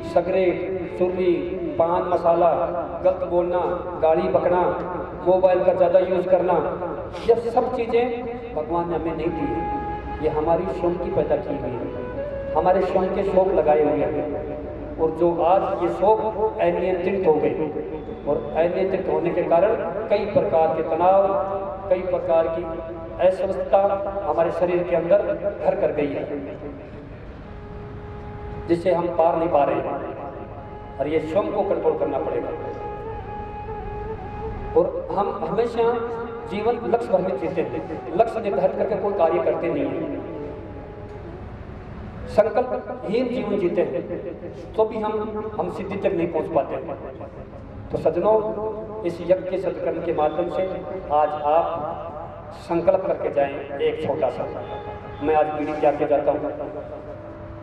सिगरेट, चुर्री, पान मसाला, गलत बोलना, गाड़ी बकना, मोबाइल का ज़्यादा यूज़ करना, ये सब चीज़ें भगवान ने हमें नहीं दी है। ये हमारी स्वयं की पैदा की हुई है, हमारे स्वयं के शौक लगाए हुए हैं। और जो आज ये शौक अनियंत्रित हो गए, और अनियंत्रित होने के कारण कई प्रकार के तनाव, कई प्रकार की अस्वस्थता हमारे शरीर के अंदर घर कर गई है, जिससे हम पार नहीं पा रहे हैं। और ये स्वयं को कंट्रोल करना पड़ेगा। और हम हमेशा जीवन लक्ष्य भ्रमित जीते हैं, लक्ष्य निर्धारित करके कोई कार्य करते नहीं है। संकल्पहीन जीवन जीते हैं तो भी हम सिद्धि तक नहीं पहुंच पाते। तो सज्जनों, इस यज्ञ के सत्कर्म के माध्यम से आज आप संकल्प करके जाएं एक छोटा सा। मैं आज बीड़ी त्याग के जाता हूँ।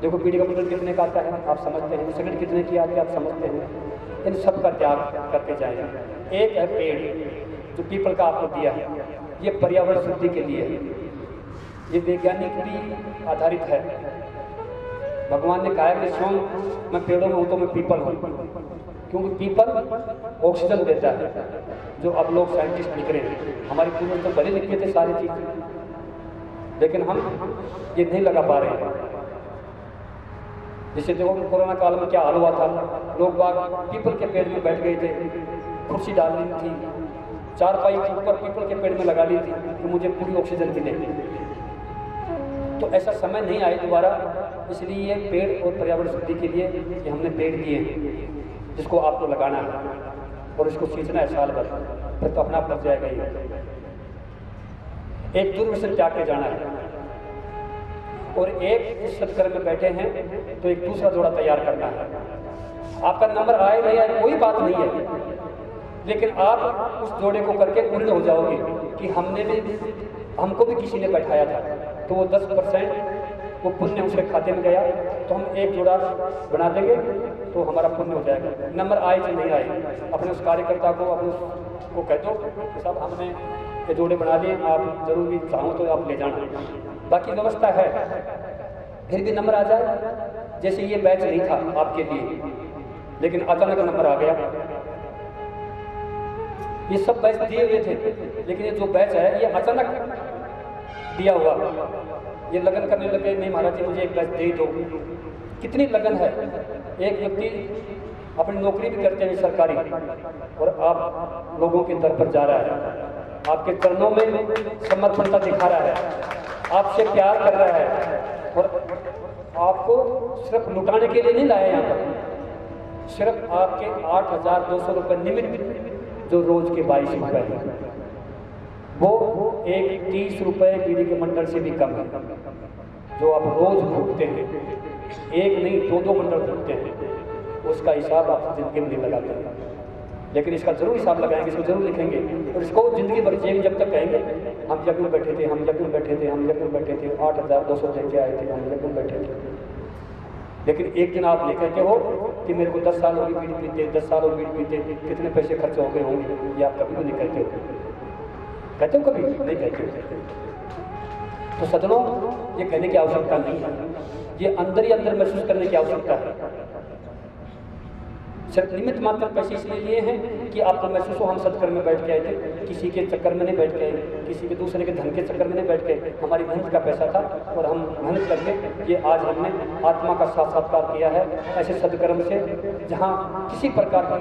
देखो बीड़ी का बंडल कितने का आता है आप समझते हैं, सिगरेट कितने की आती है आप समझते हैं। इन सब का त्याग करके जाएं। एक है पेड़ जो पीपल का आपको दिया है, ये पर्यावरण शुद्धि के लिए है, ये वैज्ञानिक भी आधारित है। भगवान ने कहा कि स्वयं मैं पेड़ों में हूँ तो मैं पीपल हूँ, क्योंकि पीपल ऑक्सीजन देता है, जो अब लोग साइंटिस्ट लिख रहे हैं। हमारे पूर्वज तो भले लिखे थे सारी चीज़, लेकिन हम ये नहीं लगा पा रहे हैं। जैसे देखो कोरोना काल में क्या हाल हुआ था, लोग बाग पीपल के पेड़ में बैठ गए थे, कुर्सी डाल ली थी, चारपाई के ऊपर पीपल के पेड़ में लगा ली थी कि मुझे पूरी ऑक्सीजन मिले। तो ऐसा समय नहीं आए दोबारा, इसलिए पेड़ और पर्यावरण शुद्धि के लिए ये हमने पेड़ दिए हैं, जिसको आपको लगाना है और इसको सींचना है साल भर, फिर तो अपना बच जाएगा ये। एक दुर्व्यसन त्याग के जाना है, और एक इस सत्कर्म में बैठे हैं तो एक दूसरा जोड़ा तैयार करना है। आपका नंबर आए नहीं आए कोई बात नहीं है, लेकिन आप उस जोड़े को करके पूर्ण हो जाओगे कि हमको भी किसी ने बैठाया था, तो वो 10% वो पुण्य उसके खाते में गया, तो हम एक जोड़ा बना देंगे तो हमारा पुण्य हो जाएगा। नंबर आए कि नहीं आए, अपने उस कार्यकर्ता को अपने को कह दो कि साहब हमने ये जोड़े बना लिए, आप जरूर भी चाहो तो आप ले जाना, बाकी व्यवस्था है। फिर भी नंबर आ जाए, जैसे ये बैच नहीं था आपके लिए, लेकिन अचानक नंबर आ गया। ये सब बैच दिए हुए थे, लेकिन ये जो बैच है ये अचानक दिया हुआ, ये लगन करने लगे, नहीं महाराज जी मुझे एक बैच दे दो। कितनी लगन है। एक व्यक्ति अपनी नौकरी भी करते हैं सरकारी, और आप लोगों के दर पर जा रहा है, आपके चरणों में समर्पणता दिखा रहा है, आपसे प्यार कर रहा है, और आपको सिर्फ लुटाने के लिए नहीं लाया यहाँ पर, सिर्फ आपके 8,200 रुपये निमित्त, जो रोज के 22 रुपये हैं, वो एक 30 रुपये बीड़ी के मंडल से भी कम है, जो आप रोज भूखते हैं। एक नहीं 2-2 मंडल भूखते हैं, उसका हिसाब आप जिंदगी में नहीं लगाते हैं, लेकिन इसका जरूर हिसाब लगाएंगे, इसको जरूर लिखेंगे, और इसको जिंदगी भर जिएंगे जब तक कहेंगे हम यज्ञ में बैठे थे, हम यज्ञ में बैठे थे, हम यज्ञ में बैठे थे, 8,200 लेके आए थे, हम यज्ञ में बैठे थे। लेकिन एक दिन आप नहीं कहते हो कि मेरे को 10 साल हो गए बीड़ी पीते, 10 साल हो बीड़ी पीते, कितने पैसे खर्च हो गए होंगे, ये आप कभी भी नहीं कहते हो। कहते हो कभी? नहीं कहते हो। तो सज्जनों, ये कहने की आवश्यकता नहीं है, ये अंदर ही अंदर महसूस करने की आवश्यकता है। सिर्फ निमित्त मात्र पैसे इसलिए लिए हैं कि आपको महसूस हो हम सत्कर्म में बैठ के आए थे, किसी के चक्कर में नहीं बैठ के आए, किसी के दूसरे के धन के चक्कर में नहीं बैठ के, हमारी मेहनत का पैसा था और हम मेहनत करके ये आज हमने आत्मा का साक्षात्कार किया है, ऐसे सत्कर्म से जहाँ किसी प्रकार की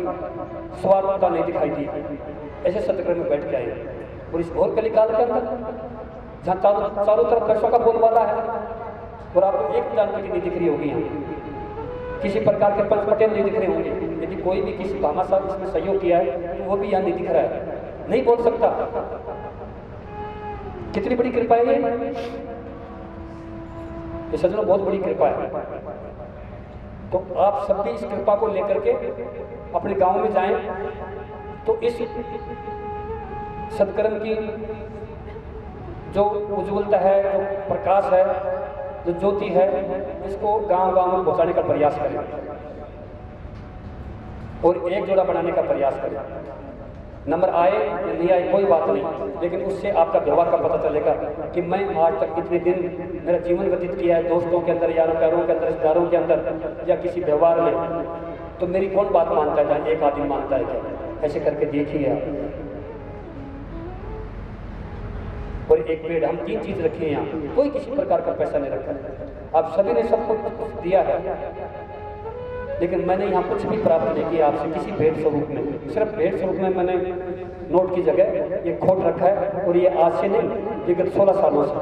स्वार्थता नहीं दिखाई दी, ऐसे सत्कर्म में बैठ के आए। और इस घोर कलिकाल के अंदर जहाँ चारों तरफ पैसों का बोलबाला है, और आपको एक जानने की नहीं दिख रही होगी, यहाँ किसी प्रकार के पंच पटेल नहीं दिख रहे होंगे। यदि कोई भी किसी भामाशाह इसमें सहयोग किया है तो वो भी यहाँ नहीं दिख रहा है, नहीं बोल सकता। कितनी बड़ी कृपा है ये सज्जनों, बहुत बड़ी कृपा है। तो आप सब भी इस कृपा को लेकर के अपने गांव में जाएं, तो इस सत्कर्म की जो उज्ज्वलता है, जो प्रकाश है, जो ज्योति है, इसको गांव-गांव में पहुंचाने का प्रयास करें और एक जोड़ा बनाने का प्रयास करें। नंबर आए या नहीं आए कोई बात नहीं, लेकिन उससे आपका व्यवहार का पता चलेगा कि मैं आज तक इतने दिन मेरा जीवन व्यतीत किया है दोस्तों के अंदर, यारों प्यारों के अंदर, रिश्तेदारों के अंदर, या किसी व्यवहार में, तो मेरी कौन बात मानता है, जहाँ एक आदमी मानता है क्या? ऐसे करके देखिए आप। और एक पेड़, हम 3 चीज रखे हैं यहाँ, कोई किसी प्रकार का पैसा नहीं रखा, आप सभी ने सब कुछ दिया है, लेकिन मैंने यहाँ कुछ भी प्राप्त नहीं किया आपसे किसी भेंट स्वरूप में। सिर्फ भेंट स्वरूप में मैंने नोट की जगह ये खोट रखा है, और ये आज से नहीं, विगत 16 सालों से।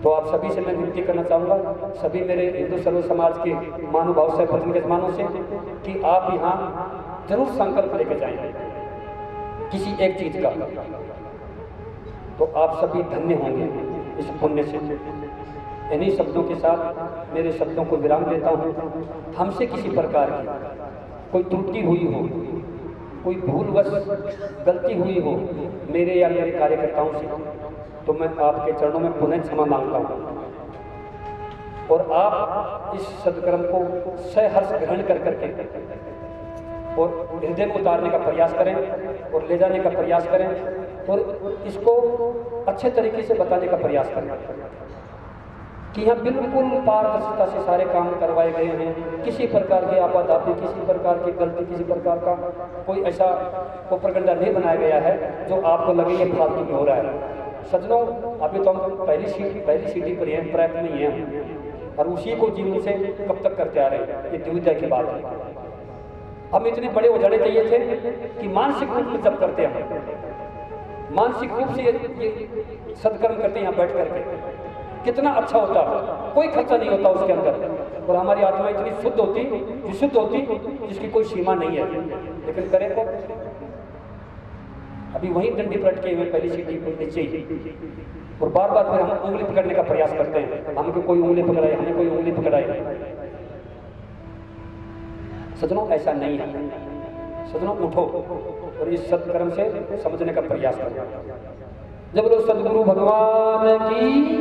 तो आप सभी से मैं विनती करना चाहूँगा, सभी मेरे हिंदू सर्व समाज के महानुभाव से, पत्नी के जमानों से, कि आप यहाँ जरूर संकल्प लेकर जाएंगे किसी एक चीज का, तो आप सभी धन्य होंगे इस पुण्य से। इन्हीं शब्दों के साथ मेरे शब्दों को विराम देता हूँ। हमसे किसी प्रकार की कोई त्रुटि हुई हो, कोई भूलवश गलती हुई हो मेरे या मेरे कार्यकर्ताओं से, तो मैं आपके चरणों में पुनः क्षमा मांगता हूँ। और आप इस सदकर्म को सहर्ष ग्रहण कर करके और हृदय में उतारने का प्रयास करें और ले जाने का प्रयास करें और इसको अच्छे तरीके से बताने का प्रयास करें कि यहाँ बिल्कुल पारदर्शिता से सारे काम करवाए गए हैं। किसी प्रकार की आपाधापी, किसी प्रकार की गलती, किसी प्रकार का कोई ऐसा प्रोपेगेंडा नहीं बनाया गया है जो आपको लगे ये फालतू में हो रहा है। सज्जनों, अभी तो हम पहली सीढ़ी पर हैं, प्रयत्न नहीं है और उसी को जीवन से कब तक करते आ रहे हैं, ये दुविधा की बात है। हम इतने बड़े उजाड़े चाहिए थे कि मानसिक रूप में जब करते हैं, मानसिक रूप से ये सदकर्म करते हैं यहाँ बैठ करके, कितना अच्छा होता, कोई खर्चा नहीं होता उसके अंदर और हमारी आत्मा इतनी शुद्ध होती, विशुद्ध होती जिसकी कोई सीमा नहीं है। लेकिन करें को अभी वहीं डंडी पलटके हुए पहली सीढ़ी को नीचे ही और बार बार फिर हम उंगली पकड़ने का प्रयास करते हैं। हमको कोई उंगली पकड़ाए, हमें कोई उंगली पकड़ाए। सज्जनों, ऐसा नहीं है। सज्जनों, उठो और इस सत्कर्म से समझने का प्रयास करो। जब बोलो सद्गुरु भगवान की